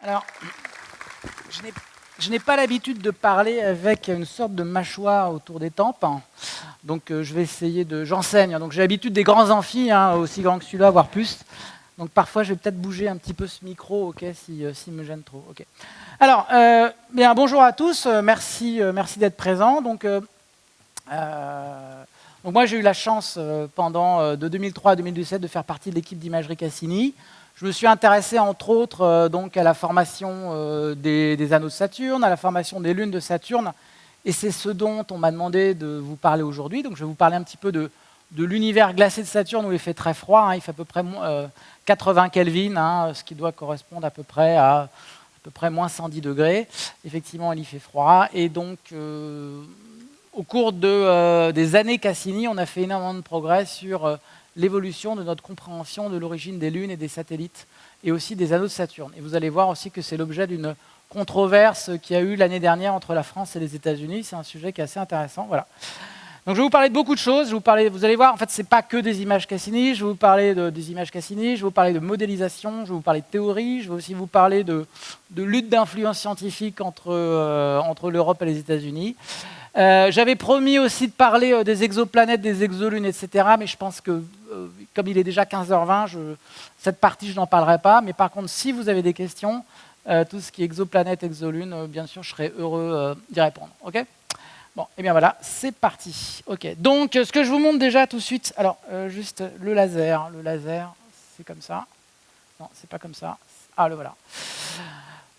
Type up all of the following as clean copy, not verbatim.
Alors, je n'ai pas l'habitude de parler avec une sorte de mâchoire autour des tempes, donc je vais essayer de... J'enseigne, donc j'ai l'habitude des grands amphis, aussi grands que celui-là, voire plus. Donc parfois, je vais peut-être bouger un petit peu ce micro, ok, s'il me gêne trop. Okay. Alors, bien, bonjour à tous, merci d'être présents. Donc moi, j'ai eu la chance, de 2003 à 2017, de faire partie de l'équipe d'imagerie Cassini. Je me suis intéressé, entre autres, donc à la formation des anneaux de Saturne, à la formation des lunes de Saturne, et c'est ce dont on m'a demandé de vous parler aujourd'hui. Donc je vais vous parler un petit peu de l'univers glacé de Saturne, où il fait très froid, il fait à peu près 80 Kelvin, ce qui doit correspondre à peu près à moins 110 degrés. Effectivement, il y fait froid, et donc au cours des années Cassini, on a fait énormément de progrès sur l'évolution de notre compréhension de l'origine des lunes et des satellites, et aussi des anneaux de Saturne. Et vous allez voir aussi que c'est l'objet d'une controverse qu'il y a eu l'année dernière entre la France et les États-Unis. C'est un sujet qui est assez intéressant. Voilà. Donc je vais vous parler de beaucoup de choses. Vous allez voir, en fait, ce n'est pas que des images Cassini. Je vais vous parler des images Cassini, je vais vous parler de modélisation, je vais vous parler de théorie, je vais aussi vous parler de lutte d'influence scientifique entre l'Europe et les États-Unis. J'avais promis aussi de parler des exoplanètes, des exolunes, etc. Mais je pense que, comme il est déjà 15h20, cette partie, je n'en parlerai pas. Mais par contre, si vous avez des questions, tout ce qui est exoplanète, exolune, bien sûr, je serai heureux d'y répondre. OK ? Bon, et bien voilà, c'est parti. OK. Donc, ce que je vous montre déjà tout de suite, alors, juste le laser. Le laser, c'est comme ça. Non, c'est pas comme ça. Ah, le voilà.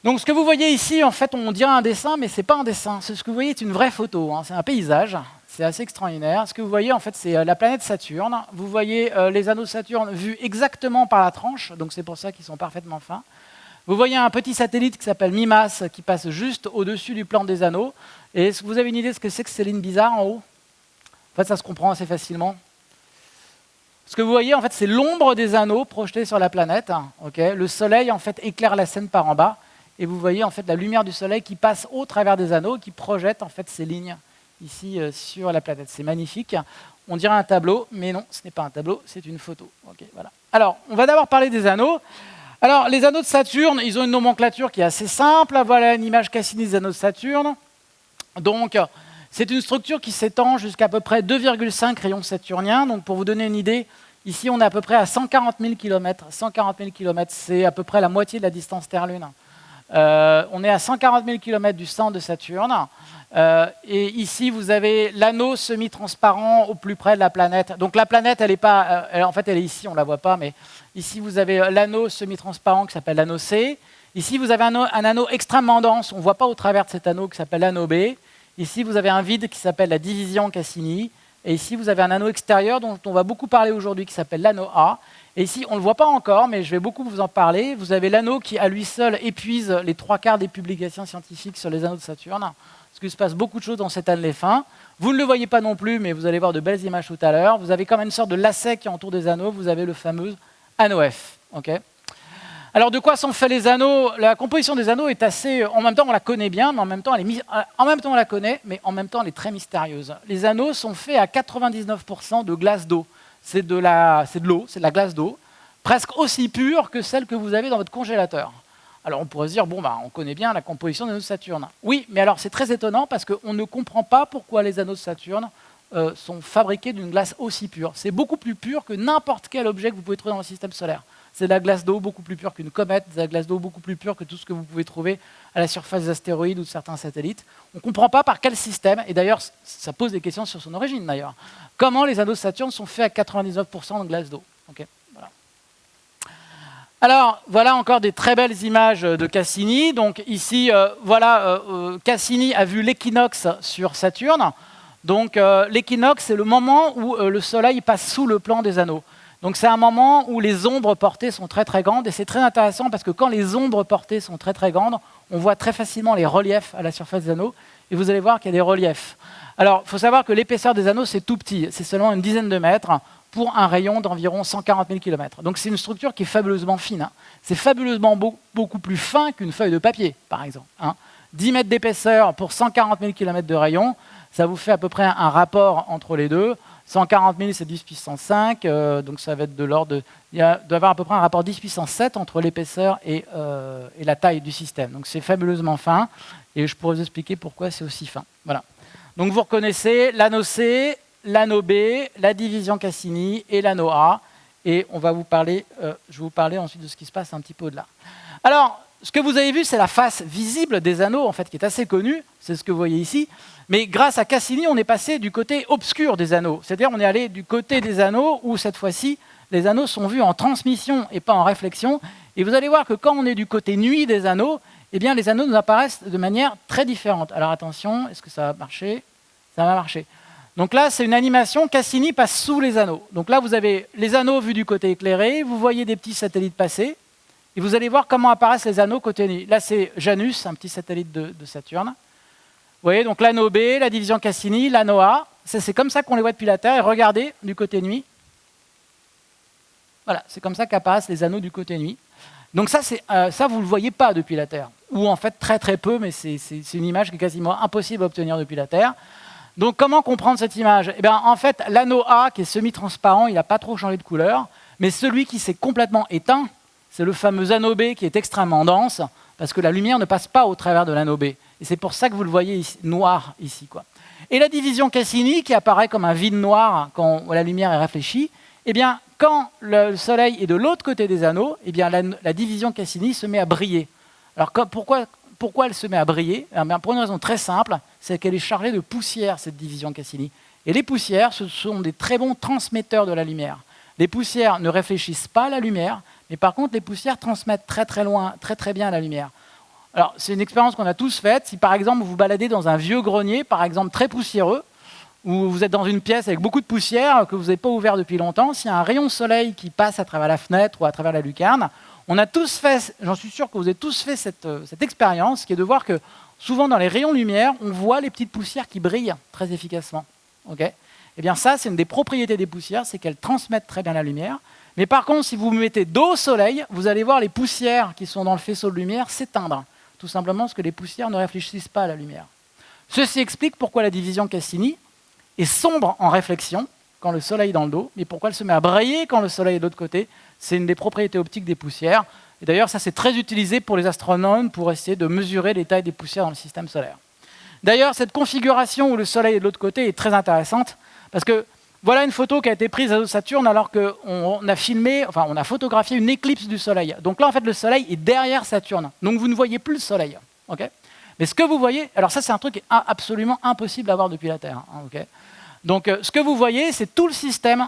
Donc ce que vous voyez ici, en fait, on dirait un dessin, mais ce n'est pas un dessin. Ce que vous voyez est une vraie photo, c'est un paysage, c'est assez extraordinaire. Ce que vous voyez, en fait, c'est la planète Saturne. Vous voyez les anneaux de Saturne vus exactement par la tranche, donc c'est pour ça qu'ils sont parfaitement fins. Vous voyez un petit satellite qui s'appelle Mimas, qui passe juste au-dessus du plan des anneaux. Et est-ce que vous avez une idée de ce que c'est que ces lignes bizarres en haut? En fait, ça se comprend assez facilement. Ce que vous voyez, en fait, c'est l'ombre des anneaux projetés sur la planète. Okay. Le soleil, en fait, éclaire la scène par en bas. Et vous voyez en fait la lumière du soleil qui passe au travers des anneaux, qui projette en fait ces lignes ici sur la planète. C'est magnifique. On dirait un tableau, mais non, ce n'est pas un tableau, c'est une photo. Okay, voilà. Alors, on va d'abord parler des anneaux. Alors, les anneaux de Saturne, ils ont une nomenclature qui est assez simple. Voilà une image Cassini des anneaux de Saturne. Donc, c'est une structure qui s'étend jusqu'à peu près 2,5 rayons saturniens. Donc, pour vous donner une idée, ici, on est à peu près à 140 000 km. 140 000 km, c'est à peu près la moitié de la distance Terre-Lune. On est à 140 000 km du centre de Saturne. Et ici, vous avez l'anneau semi-transparent au plus près de la planète. Donc la planète, elle est pas, en fait, elle est ici, on ne la voit pas, mais ici, vous avez l'anneau semi-transparent qui s'appelle l'anneau C. Ici, vous avez un anneau extrêmement dense, on ne voit pas au travers de cet anneau qui s'appelle l'anneau B. Ici, vous avez un vide qui s'appelle la division Cassini. Et ici, vous avez un anneau extérieur dont on va beaucoup parler aujourd'hui qui s'appelle l'anneau A. Et ici, on ne le voit pas encore, mais je vais beaucoup vous en parler. Vous avez l'anneau qui, à lui seul, épuise les 3/4 des publications scientifiques sur les anneaux de Saturne. Parce qu'il se passe beaucoup de choses dans cet anneau fin. Vous ne le voyez pas non plus, mais vous allez voir de belles images tout à l'heure. Vous avez comme une sorte de lacet qui entoure des anneaux. Vous avez le fameux anneau F. Okay. Alors, de quoi sont faits les anneaux? La composition des anneaux est assez... En même temps, on la connaît bien, mais en même temps, on la connaît, mais en même temps, elle est très mystérieuse. Les anneaux sont faits à 99% de glace d'eau. C'est de l'eau, c'est de la glace d'eau, presque aussi pure que celle que vous avez dans votre congélateur. Alors, on pourrait se dire, bon, on connaît bien la composition des anneaux de Saturne. Oui, mais alors, c'est très étonnant parce qu'on ne comprend pas pourquoi les anneaux de Saturne sont fabriqués d'une glace aussi pure. C'est beaucoup plus pur que n'importe quel objet que vous pouvez trouver dans le système solaire. C'est de la glace d'eau beaucoup plus pure qu'une comète, de la glace d'eau beaucoup plus pure que tout ce que vous pouvez trouver à la surface des astéroïdes ou de certains satellites. On ne comprend pas par quel système, et d'ailleurs, ça pose des questions sur son origine d'ailleurs. Comment les anneaux de Saturne sont faits à 99% de glace d'eau. Okay, voilà. Alors, voilà encore des très belles images de Cassini. Donc ici, Cassini a vu l'équinoxe sur Saturne. Donc l'équinoxe, c'est le moment où le Soleil passe sous le plan des anneaux. Donc c'est un moment où les ombres portées sont très très grandes, et c'est très intéressant parce que quand les ombres portées sont très très grandes, on voit très facilement les reliefs à la surface des anneaux, et vous allez voir qu'il y a des reliefs. Alors, il faut savoir que l'épaisseur des anneaux, c'est tout petit, c'est seulement une dizaine de mètres. pour un rayon d'environ 140 000 km. Donc c'est une structure qui est fabuleusement fine. Hein. C'est fabuleusement beaucoup plus fin qu'une feuille de papier, par exemple. Hein. 10 mètres d'épaisseur pour 140 000 km de rayon, ça vous fait à peu près un rapport entre les deux. 140 000, c'est 10 puissance 5, donc ça va être de l'ordre de... Il doit y avoir à peu près un rapport 10 puissance 7 entre l'épaisseur et la taille du système. Donc c'est fabuleusement fin, et je pourrais vous expliquer pourquoi c'est aussi fin. Voilà. Donc vous reconnaissez l'anneau C, l'anneau B, la division Cassini et l'anneau A, et on va vous parler, je vais vous parler ensuite de ce qui se passe un petit peu au-delà. Alors, ce que vous avez vu, c'est la face visible des anneaux, en fait, qui est assez connue, c'est ce que vous voyez ici. Mais grâce à Cassini, on est passé du côté obscur des anneaux. C'est-à-dire on est allé du côté des anneaux où, cette fois-ci, les anneaux sont vus en transmission et pas en réflexion. Et vous allez voir que quand on est du côté nuit des anneaux, eh bien, les anneaux nous apparaissent de manière très différente. Alors attention, est-ce que ça va marcher? Ça va marcher. Donc là, c'est une animation, Cassini passe sous les anneaux. Donc là, vous avez les anneaux vus du côté éclairé, vous voyez des petits satellites passer. Et vous allez voir comment apparaissent les anneaux côté nuit. Là, c'est Janus, un petit satellite de Saturne. Vous voyez, donc l'anneau B, la division Cassini, l'anneau A. C'est comme ça qu'on les voit depuis la Terre. Et regardez, du côté nuit. Voilà, c'est comme ça qu'apparaissent les anneaux du côté nuit. Donc ça, vous ne le voyez pas depuis la Terre. Ou en fait, très très peu, mais c'est une image qui est quasiment impossible à obtenir depuis la Terre. Donc comment comprendre cette image? Eh bien, en fait, l'anneau A, qui est semi-transparent, il n'a pas trop changé de couleur. Mais celui qui s'est complètement éteint, c'est le fameux anneau B qui est extrêmement dense, parce que la lumière ne passe pas au travers de l'anneau B. Et c'est pour ça que vous le voyez ici, noir ici, quoi. Et la division Cassini, qui apparaît comme un vide noir quand la lumière est réfléchie, eh bien, quand le Soleil est de l'autre côté des anneaux, eh bien, la division Cassini se met à briller. Alors pourquoi elle se met à briller? Eh bien, pour une raison très simple, c'est qu'elle est chargée de poussière, cette division Cassini. Et les poussières, ce sont des très bons transmetteurs de la lumière. Les poussières ne réfléchissent pas la lumière, mais par contre, les poussières transmettent très très loin, très très bien la lumière. Alors, c'est une expérience qu'on a tous faite. Si par exemple, vous vous baladez dans un vieux grenier, par exemple très poussiéreux, ou vous êtes dans une pièce avec beaucoup de poussière que vous n'avez pas ouvert depuis longtemps, s'il y a un rayon de soleil qui passe à travers la fenêtre ou à travers la lucarne, on a tous fait, j'en suis sûr que vous avez tous fait cette expérience, qui est de voir que souvent dans les rayons de lumière, on voit les petites poussières qui brillent très efficacement. Okay? Eh bien ça, c'est une des propriétés des poussières, c'est qu'elles transmettent très bien la lumière. Mais par contre, si vous mettez dos au soleil, vous allez voir les poussières qui sont dans le faisceau de lumière s'éteindre. Tout simplement parce que les poussières ne réfléchissent pas à la lumière. Ceci explique pourquoi la division Cassini est sombre en réflexion quand le soleil est dans le dos, mais pourquoi elle se met à briller quand le soleil est de l'autre côté. C'est une des propriétés optiques des poussières. Et d'ailleurs, ça c'est très utilisé pour les astronomes pour essayer de mesurer les tailles des poussières dans le système solaire. D'ailleurs, cette configuration où le soleil est de l'autre côté est très intéressante parce que voilà une photo qui a été prise à Saturne alors qu'on a filmé, enfin on a photographié une éclipse du soleil. Donc là, en fait, le soleil est derrière Saturne. Donc vous ne voyez plus le soleil. Okay? Mais ce que vous voyez, alors ça c'est un truc qui est absolument impossible à voir depuis la Terre. Hein, okay? Donc ce que vous voyez, c'est tout le système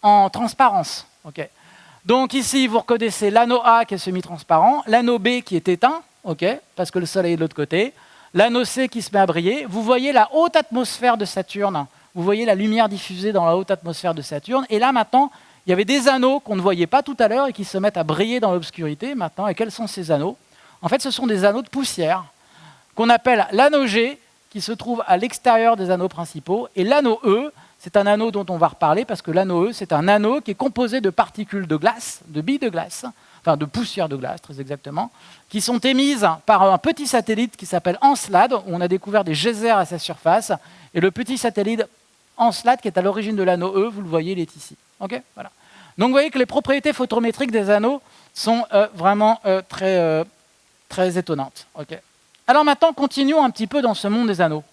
en transparence. Okay? Donc ici, vous reconnaissez l'anneau A qui est semi-transparent, l'anneau B qui est éteint, okay, parce que le soleil est de l'autre côté, l'anneau C qui se met à briller. Vous voyez la haute atmosphère de Saturne. Vous voyez la lumière diffusée dans la haute atmosphère de Saturne. Et là, maintenant, il y avait des anneaux qu'on ne voyait pas tout à l'heure et qui se mettent à briller dans l'obscurité maintenant. Et quels sont ces anneaux? En fait, ce sont des anneaux de poussière qu'on appelle l'anneau G, qui se trouve à l'extérieur des anneaux principaux. Et l'anneau E, c'est un anneau dont on va reparler, parce que l'anneau E, c'est un anneau qui est composé de particules de glace, de billes de glace, enfin de poussière de glace, très exactement, qui sont émises par un petit satellite qui s'appelle Encelade, où on a découvert des geysers à sa surface. Et le petit satellite Encelade, qui est à l'origine de l'anneau E, vous le voyez, il est ici. Okay, voilà. Donc vous voyez que les propriétés photométriques des anneaux sont vraiment très étonnantes. Okay. Alors maintenant, continuons un petit peu dans ce monde des anneaux.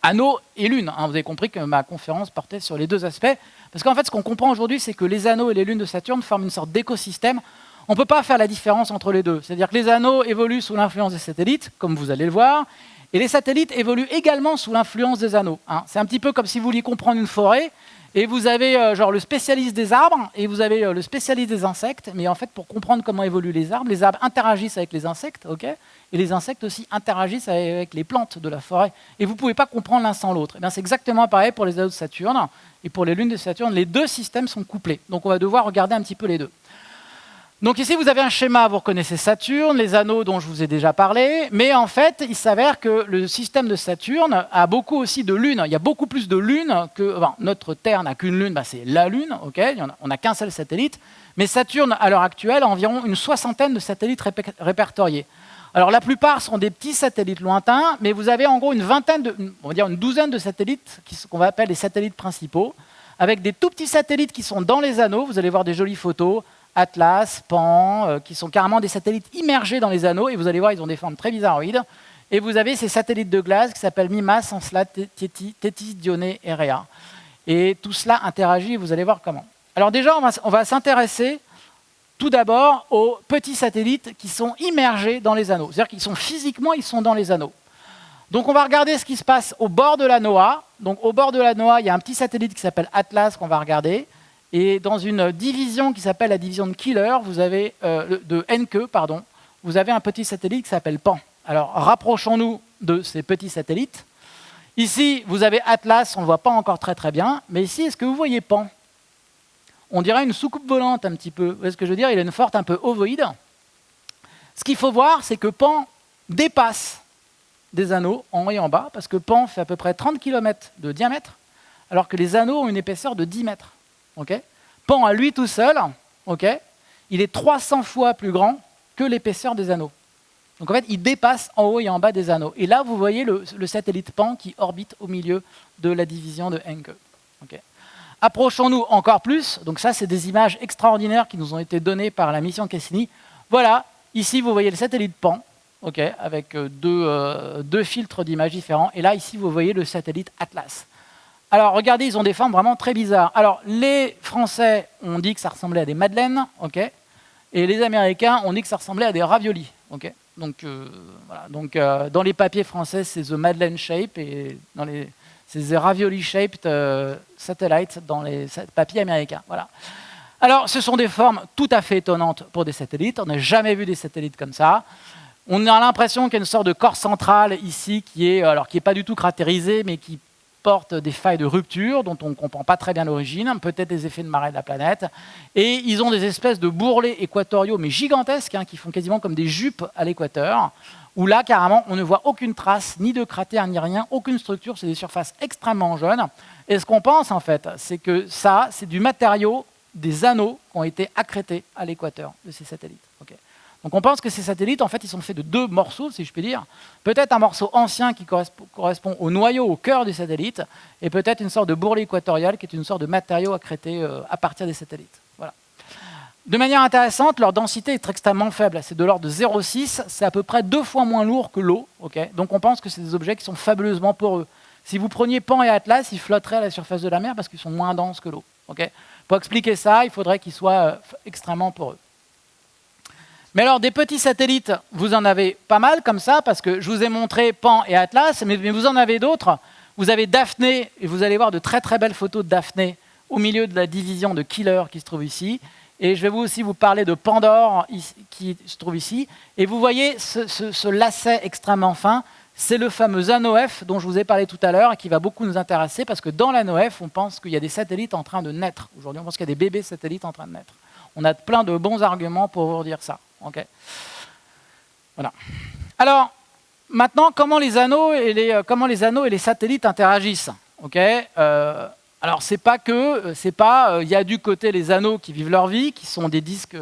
Anneaux et lunes. Hein, vous avez compris que ma conférence portait sur les deux aspects. Parce qu'en fait, ce qu'on comprend aujourd'hui, c'est que les anneaux et les lunes de Saturne forment une sorte d'écosystème. On ne peut pas faire la différence entre les deux. C'est-à-dire que les anneaux évoluent sous l'influence des satellites, comme vous allez le voir, et les satellites évoluent également sous l'influence des anneaux. Hein. C'est un petit peu comme si vous vouliez comprendre une forêt, et vous avez genre le spécialiste des arbres, et vous avez le spécialiste des insectes, mais en fait, pour comprendre comment évoluent les arbres interagissent avec les insectes, okay, et les insectes aussi interagissent avec les plantes de la forêt. Et vous ne pouvez pas comprendre l'un sans l'autre. C'est exactement pareil pour les anneaux de Saturne, et pour les lunes de Saturne, les deux systèmes sont couplés. Donc on va devoir regarder un petit peu les deux. Donc ici, vous avez un schéma, vous reconnaissez Saturne, les anneaux dont je vous ai déjà parlé, mais en fait, il s'avère que le système de Saturne a beaucoup aussi de lunes. Il y a beaucoup plus de lunes que... Enfin, notre Terre n'a qu'une lune, c'est la Lune, okay, on n'a qu'un seul satellite, mais Saturne, à l'heure actuelle, a environ une 60aine de satellites répertoriés. Alors la plupart sont des petits satellites lointains, mais vous avez en gros on va dire une douzaine de satellites qu'on va appeler les satellites principaux, avec des tout petits satellites qui sont dans les anneaux. Vous allez voir des jolies photos, Atlas, Pan, qui sont carrément des satellites immergés dans les anneaux, et vous allez voir, ils ont des formes très bizarroïdes. Et vous avez ces satellites de glace qui s'appellent Mimas, Enceladus, Tethys, Dionée et Rhea. Et tout cela interagit, vous allez voir comment. Alors déjà, on va s'intéresser tout d'abord aux petits satellites qui sont immergés dans les anneaux. C'est-à-dire qu'ils sont physiquement, ils sont dans les anneaux. Donc on va regarder ce qui se passe au bord de la NOAA. Donc au bord de la NOAA, il y a un petit satellite qui s'appelle Atlas qu'on va regarder. Et dans une division qui s'appelle la division de Killer, vous avez, de Encke, pardon, vous avez un petit satellite qui s'appelle Pan. Alors rapprochons-nous de ces petits satellites. Ici, vous avez Atlas, on ne le voit pas encore très très bien. Mais ici, est-ce que vous voyez Pan? On dirait une soucoupe volante un petit peu. Vous voyez ce que je veux dire? Il a une forme un peu ovoïde. Ce qu'il faut voir, c'est que Pan dépasse des anneaux en haut et en bas, parce que Pan fait à peu près 30 km de diamètre, alors que les anneaux ont une épaisseur de 10 mètres. Okay? Pan à lui tout seul, okay, il est 300 fois plus grand que l'épaisseur des anneaux. Donc en fait, il dépasse en haut et en bas des anneaux. Et là, vous voyez le satellite Pan qui orbite au milieu de la division de Encke. Okay. Approchons-nous encore plus. Donc ça, c'est des images extraordinaires qui nous ont été données par la mission Cassini. Voilà, ici, vous voyez le satellite Pan, okay, avec deux filtres d'images différents. Et là, ici, vous voyez le satellite Atlas. Alors, regardez, ils ont des formes vraiment très bizarres. Alors, les Français ont dit que ça ressemblait à des madeleines, okay, et les Américains ont dit que ça ressemblait à des raviolis. Okay. Donc, voilà. Donc dans les papiers français, c'est The Madeleine Shape, et c'est The Ravioli Shaped Satellite dans les papiers américains. Voilà. Alors, ce sont des formes tout à fait étonnantes pour des satellites. On n'a jamais vu des satellites comme ça. On a l'impression qu'il y a une sorte de corps central ici qui est pas du tout cratérisé, mais qui portent des failles de rupture dont on ne comprend pas très bien l'origine, peut-être des effets de marée de la planète. Et ils ont des espèces de bourrelets équatoriaux, mais gigantesques, qui font quasiment comme des jupes à l'équateur, où là, carrément, on ne voit aucune trace, ni de cratère, ni rien, aucune structure, c'est des surfaces extrêmement jeunes. Et ce qu'on pense, en fait, c'est que ça, c'est du matériau des anneaux qui ont été accrétés à l'équateur de ces satellites. Okay. Donc on pense que ces satellites, en fait, ils sont faits de deux morceaux, si je puis dire. Peut-être un morceau ancien qui correspond au noyau, au cœur du satellite, et peut-être une sorte de bourrelet équatorial qui est une sorte de matériau accrété à partir des satellites. Voilà. De manière intéressante, leur densité est extrêmement faible. C'est de l'ordre de 0,6, c'est à peu près 2 fois moins lourd que l'eau. Okay. Donc on pense que c'est des objets qui sont fabuleusement poreux. Si vous preniez Pan et Atlas, ils flotteraient à la surface de la mer parce qu'ils sont moins denses que l'eau. Okay. Pour expliquer ça, il faudrait qu'ils soient extrêmement poreux. Mais alors, des petits satellites, vous en avez pas mal comme ça, parce que je vous ai montré Pan et Atlas, mais vous en avez d'autres. Vous avez Daphné, et vous allez voir de très très belles photos de Daphné au milieu de la division de Killer qui se trouve ici. Et je vais aussi vous parler de Pandore qui se trouve ici. Et vous voyez ce lacet extrêmement fin, c'est le fameux anneau F dont je vous ai parlé tout à l'heure et qui va beaucoup nous intéresser, parce que dans l'anneau F, on pense qu'il y a des satellites en train de naître. Aujourd'hui, on pense qu'il y a des bébés satellites en train de naître. On a plein de bons arguments pour vous dire ça. Okay. Voilà. Alors, maintenant, comment les anneaux et les satellites interagissent? Okay. Alors, c'est pas que, il y a du côté les anneaux qui vivent leur vie, qui sont des disques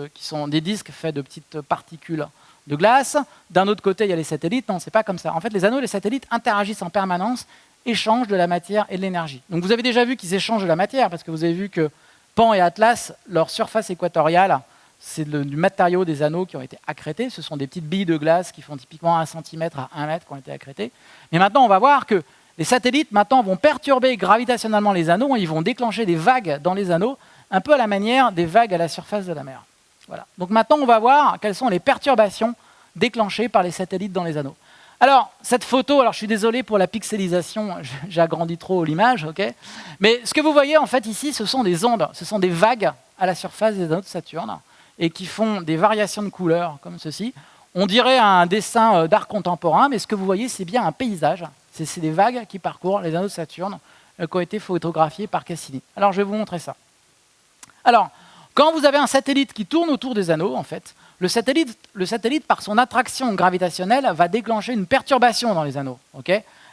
faits de petites particules de glace. D'un autre côté, il y a les satellites. Non, c'est pas comme ça. En fait, les anneaux et les satellites interagissent en permanence, échangent de la matière et de l'énergie. Donc, vous avez déjà vu qu'ils échangent de la matière, parce que vous avez vu que Pan et Atlas, leur surface équatoriale, c'est du matériau des anneaux qui ont été accrétés. Ce sont des petites billes de glace qui font typiquement 1 cm à 1 mètre qui ont été accrétées. Mais maintenant, on va voir que les satellites maintenant vont perturber gravitationnellement les anneaux, et ils vont déclencher des vagues dans les anneaux, un peu à la manière des vagues à la surface de la mer. Voilà. Donc maintenant, on va voir quelles sont les perturbations déclenchées par les satellites dans les anneaux. Alors, cette photo, alors je suis désolé pour la pixelisation, j'ai agrandi trop l'image, okay, mais ce que vous voyez en fait ici, ce sont des ondes, ce sont des vagues à la surface des anneaux de Saturne, et qui font des variations de couleurs comme ceci. On dirait un dessin d'art contemporain, mais ce que vous voyez, c'est bien un paysage. C'est des vagues qui parcourent les anneaux de Saturne qui ont été photographiés par Cassini. Alors, je vais vous montrer ça. Alors, Quand vous avez un satellite qui tourne autour des anneaux, en fait, le satellite, par son attraction gravitationnelle, va déclencher une perturbation dans les anneaux.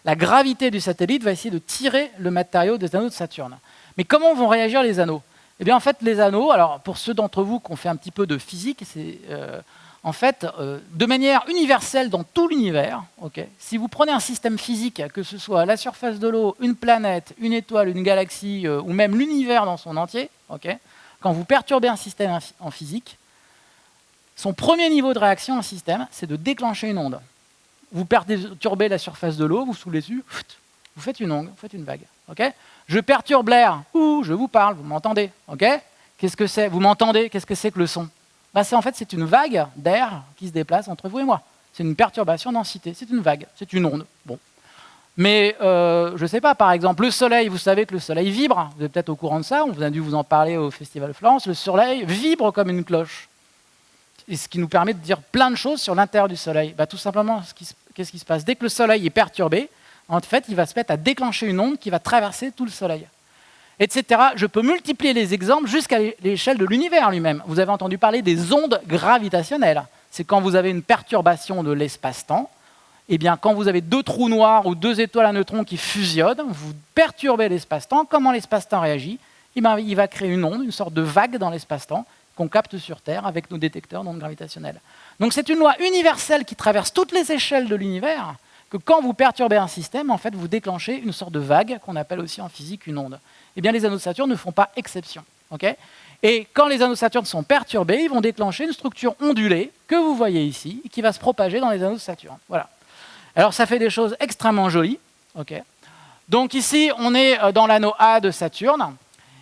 La gravité du satellite va essayer de tirer le matériau des anneaux de Saturne. Mais comment vont réagir les anneaux? Eh bien, en fait, les anneaux, alors pour ceux d'entre vous qui ont fait un petit peu de physique, c'est en fait, de manière universelle dans tout l'univers, si vous prenez un système physique, que ce soit la surface de l'eau, une planète, une étoile, une galaxie, ou même l'univers dans son entier, quand vous perturbez un système en physique, son premier niveau de réaction en système, c'est de déclencher une onde. Vous perturbez la surface de l'eau, vous soulevez dessus, vous faites une onde, vous faites une vague. Je perturbe l'air, je vous parle, vous m'entendez. Qu'est-ce que c'est? Vous m'entendez? Qu'est-ce que c'est que le son? En fait, c'est une vague d'air qui se déplace entre vous et moi. C'est une perturbation densité, c'est une vague, c'est une onde. Bon. Mais je ne sais pas, par exemple, le soleil, vous savez que le soleil vibre, vous êtes peut-être au courant de ça, on a dû vous en parler au Festival Florence, le soleil vibre comme une cloche. Et ce qui nous permet de dire plein de choses sur l'intérieur du soleil. Tout simplement, qu'est-ce qui se passe? Dès que le soleil est perturbé, en fait, il va se mettre à déclencher une onde qui va traverser tout le soleil. Etc. Je peux multiplier les exemples jusqu'à l'échelle de l'univers lui-même. Vous avez entendu parler des ondes gravitationnelles. C'est quand vous avez une perturbation de l'espace-temps. Eh bien, quand vous avez deux trous noirs ou deux étoiles à neutrons qui fusionnent, vous perturbez l'espace-temps. Comment l'espace-temps réagit? Il va créer une onde, une sorte de vague dans l'espace-temps qu'on capte sur Terre avec nos détecteurs d'ondes gravitationnelles. Donc c'est une loi universelle qui traverse toutes les échelles de l'univers, que quand vous perturbez un système, en fait, vous déclenchez une sorte de vague qu'on appelle aussi en physique une onde. Eh bien, les anneaux de Saturne ne font pas exception. Et quand les anneaux de Saturne sont perturbés, ils vont déclencher une structure ondulée que vous voyez ici, et qui va se propager dans les anneaux de Saturne. Voilà. Alors, ça fait des choses extrêmement jolies. Donc ici, on est dans l'anneau A de Saturne.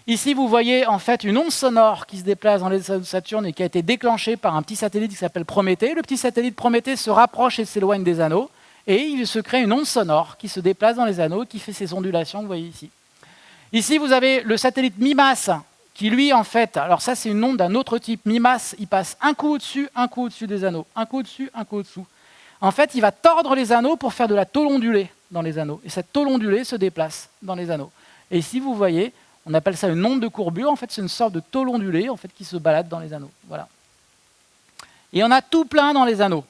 Ici, vous voyez en fait une onde sonore qui se déplace dans les anneaux de Saturne et qui a été déclenchée par un petit satellite qui s'appelle Prométhée. Le petit satellite Prométhée se rapproche et s'éloigne des anneaux, et il se crée une onde sonore qui se déplace dans les anneaux, qui fait ces ondulations que vous voyez ici. Ici, vous avez le satellite MIMAS, qui lui, en fait, alors ça c'est une onde d'un autre type. MIMAS, il passe un coup au-dessus des anneaux, un coup au-dessus, un coup au-dessous. En fait, il va tordre les anneaux pour faire de la tôle ondulée dans les anneaux. Et cette tôle ondulée se déplace dans les anneaux. Et ici, vous voyez, on appelle ça une onde de courbure. En fait, c'est une sorte de tôle ondulée en fait, qui se balade dans les anneaux. Voilà. Et on a tout plein dans les anneaux.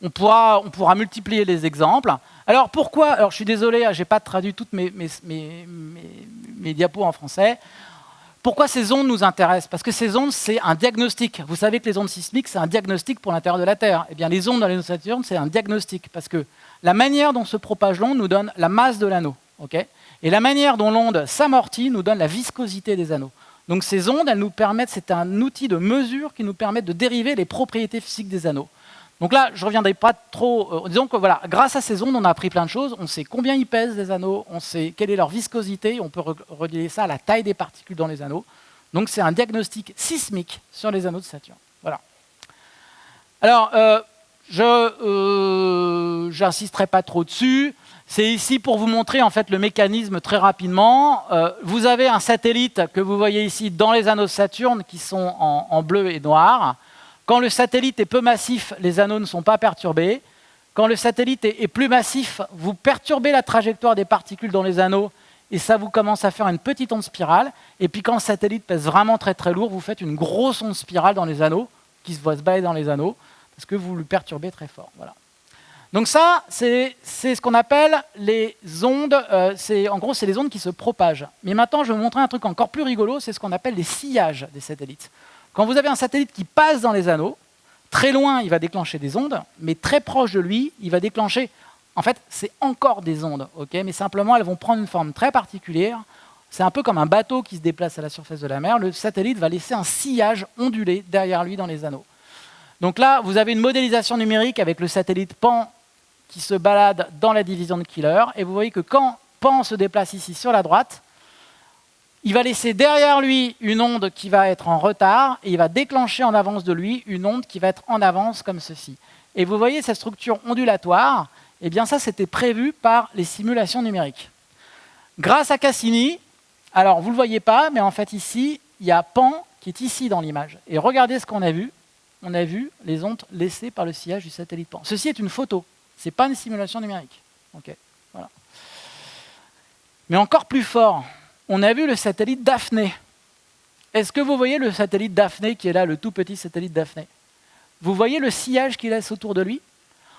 On pourra multiplier les exemples. Alors pourquoi? Alors je suis désolé, je n'ai pas traduit toutes mes diapos en français. Pourquoi ces ondes nous intéressent? Parce que ces ondes, c'est un diagnostic. Vous savez que les ondes sismiques, c'est un diagnostic pour l'intérieur de la Terre. Eh bien, les ondes dans les anneaux de Saturne, c'est un diagnostic. Parce que la manière dont se propage l'onde nous donne la masse de l'anneau. Et la manière dont l'onde s'amortit nous donne la viscosité des anneaux. Donc ces ondes, elles nous permettent, c'est un outil de mesure qui nous permet de dériver les propriétés physiques des anneaux. Donc là, je ne reviendrai pas trop. Disons que voilà, grâce à ces ondes, on a appris plein de choses. On sait combien ils pèsent les anneaux, on sait quelle est leur viscosité, on peut relier ça à la taille des particules dans les anneaux. Donc c'est un diagnostic sismique sur les anneaux de Saturne. Voilà. Alors, je n'insisterai pas trop dessus. C'est ici pour vous montrer en fait le mécanisme très rapidement. Vous avez un satellite que vous voyez ici dans les anneaux de Saturne qui sont en bleu et noir. Quand le satellite est peu massif, les anneaux ne sont pas perturbés. Quand le satellite est plus massif, vous perturbez la trajectoire des particules dans les anneaux et ça vous commence à faire une petite onde spirale. Et puis quand le satellite pèse vraiment très très lourd, vous faites une grosse onde spirale dans les anneaux qui se balader dans les anneaux parce que vous le perturbez très fort. Voilà. Donc ça, c'est ce qu'on appelle les ondes. En gros, c'est les ondes qui se propagent. Mais maintenant, je vais vous montrer un truc encore plus rigolo, c'est ce qu'on appelle les sillages des satellites. Quand vous avez un satellite qui passe dans les anneaux, très loin, il va déclencher des ondes, mais très proche de lui, il va déclencher... En fait, c'est encore des ondes, mais simplement, elles vont prendre une forme très particulière. C'est un peu comme un bateau qui se déplace à la surface de la mer. Le satellite va laisser un sillage ondulé derrière lui dans les anneaux. Donc là, vous avez une modélisation numérique avec le satellite Pan qui se balade dans la division de Killer. Et vous voyez que quand Pan se déplace ici sur la droite, il va laisser derrière lui une onde qui va être en retard et il va déclencher en avance de lui une onde qui va être en avance comme ceci. Et vous voyez cette structure ondulatoire, eh bien ça c'était prévu par les simulations numériques. Grâce à Cassini, alors vous ne le voyez pas, mais en fait ici, il y a Pan qui est ici dans l'image. Et regardez ce qu'on a vu. On a vu les ondes laissées par le sillage du satellite Pan. Ceci est une photo, ce n'est pas une simulation numérique. Voilà. Mais encore plus fort, on a vu le satellite Daphné. est-ce que vous voyez le satellite Daphné qui est là, le tout petit satellite Daphné? Vous voyez le sillage qu'il laisse autour de lui?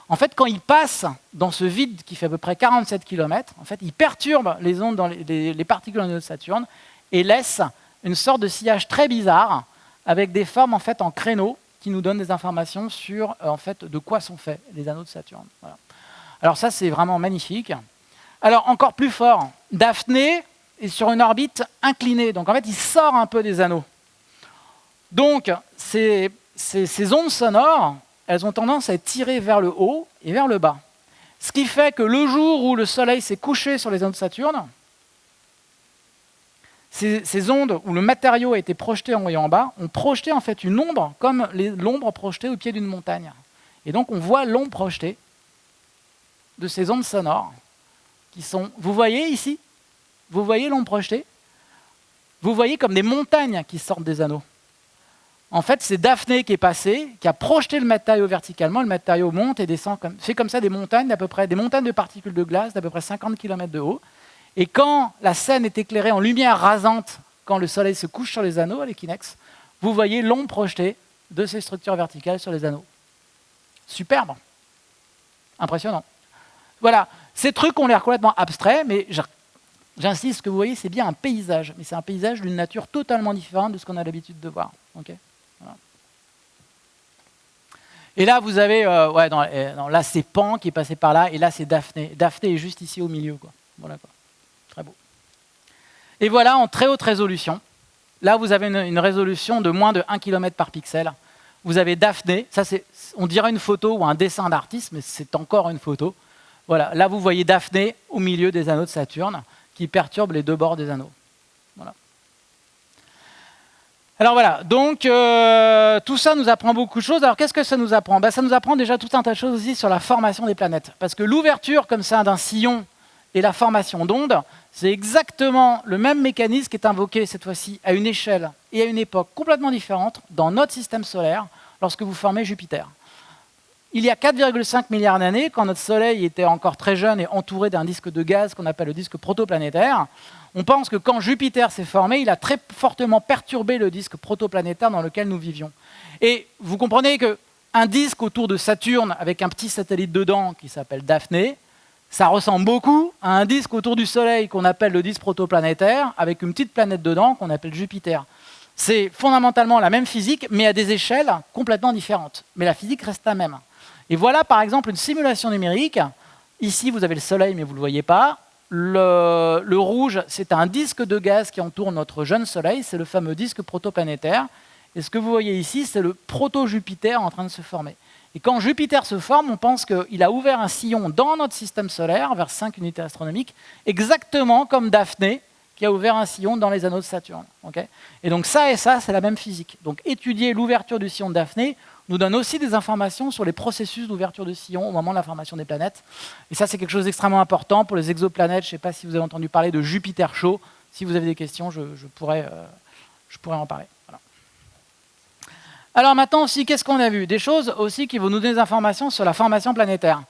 En fait, quand il passe dans ce vide qui fait à peu près 47 km, en fait, il perturbe les ondes dans les particules dans de Saturne et laisse une sorte de sillage très bizarre avec des formes en fait en créneaux qui nous donnent des informations sur en fait de quoi sont faits les anneaux de Saturne. Voilà. Alors ça, c'est vraiment magnifique. Alors encore plus fort, Daphné est sur une orbite inclinée, donc en fait, il sort un peu des anneaux. Donc ces ondes sonores, elles ont tendance à être tirées vers le haut et vers le bas. Ce qui fait que le jour où le Soleil s'est couché sur les anneaux de Saturne, ces ondes où le matériau a été projeté en haut et en bas ont projeté en fait une ombre comme l'ombre projetée au pied d'une montagne. Et donc on voit l'ombre projetée de ces ondes sonores qui sont... Vous voyez ici? Vous voyez l'ombre projetée? Vous voyez comme des montagnes qui sortent des anneaux. En fait, c'est Daphné qui est passé, qui a projeté le matériau verticalement, le matériau monte et descend, fait comme ça des montagnes d'à peu près, des montagnes de particules de glace d'à peu près 50 km de haut. Et quand la scène est éclairée en lumière rasante, quand le Soleil se couche sur les anneaux à l'équinoxe, vous voyez l'ombre projetée de ces structures verticales sur les anneaux. Superbe. Impressionnant. Voilà, ces trucs ont l'air complètement abstraits, mais j'insiste, ce que vous voyez, c'est bien un paysage, mais c'est un paysage d'une nature totalement différente de ce qu'on a l'habitude de voir. Okay, voilà. Et là, vous avez, là, c'est Pan qui est passé par là, et là, c'est Daphné. Daphné est juste ici au milieu, quoi. Voilà, quoi. Très beau. Et voilà, en très haute résolution. Là, vous avez une résolution de moins de 1 km par pixel. Vous avez Daphné, ça, on dirait une photo ou un dessin d'artiste, mais c'est encore une photo. Voilà, là, vous voyez Daphné au milieu des anneaux de Saturne, qui perturbent les deux bords des anneaux. Voilà. Alors voilà, donc tout ça nous apprend beaucoup de choses. Alors qu'est-ce que ça nous apprend? Ça nous apprend déjà tout un tas de choses aussi sur la formation des planètes. Parce que l'ouverture comme ça d'un sillon et la formation d'ondes, c'est exactement le même mécanisme qui est invoqué cette fois-ci à une échelle et à une époque complètement différente dans notre système solaire lorsque vous formez Jupiter. Il y a 4,5 milliards d'années, quand notre Soleil était encore très jeune et entouré d'un disque de gaz qu'on appelle le disque protoplanétaire, on pense que quand Jupiter s'est formé, il a très fortement perturbé le disque protoplanétaire dans lequel nous vivions. Et vous comprenez qu'un disque autour de Saturne avec un petit satellite dedans qui s'appelle Daphné, ça ressemble beaucoup à un disque autour du Soleil qu'on appelle le disque protoplanétaire avec une petite planète dedans qu'on appelle Jupiter. C'est fondamentalement la même physique, mais à des échelles complètement différentes. Mais la physique reste la même. Et voilà par exemple une simulation numérique. Ici, vous avez le Soleil, mais vous ne le voyez pas. Le rouge, c'est un disque de gaz qui entoure notre jeune Soleil, c'est le fameux disque protoplanétaire. Et ce que vous voyez ici, c'est le proto-Jupiter en train de se former. Et quand Jupiter se forme, on pense qu'il a ouvert un sillon dans notre système solaire, vers 5 unités astronomiques, exactement comme Daphné, qui a ouvert un sillon dans les anneaux de Saturne. Okay, et donc ça et ça, c'est la même physique. Donc étudier l'ouverture du sillon de Daphné nous donne aussi des informations sur les processus d'ouverture de sillon au moment de la formation des planètes. Et ça, c'est quelque chose d'extrêmement important pour les exoplanètes. Je ne sais pas si vous avez entendu parler de Jupiter chaud. Si vous avez des questions, je pourrais en parler. Voilà. Alors maintenant aussi, qu'est-ce qu'on a vu? Des choses aussi qui vont nous donner des informations sur la formation planétaire.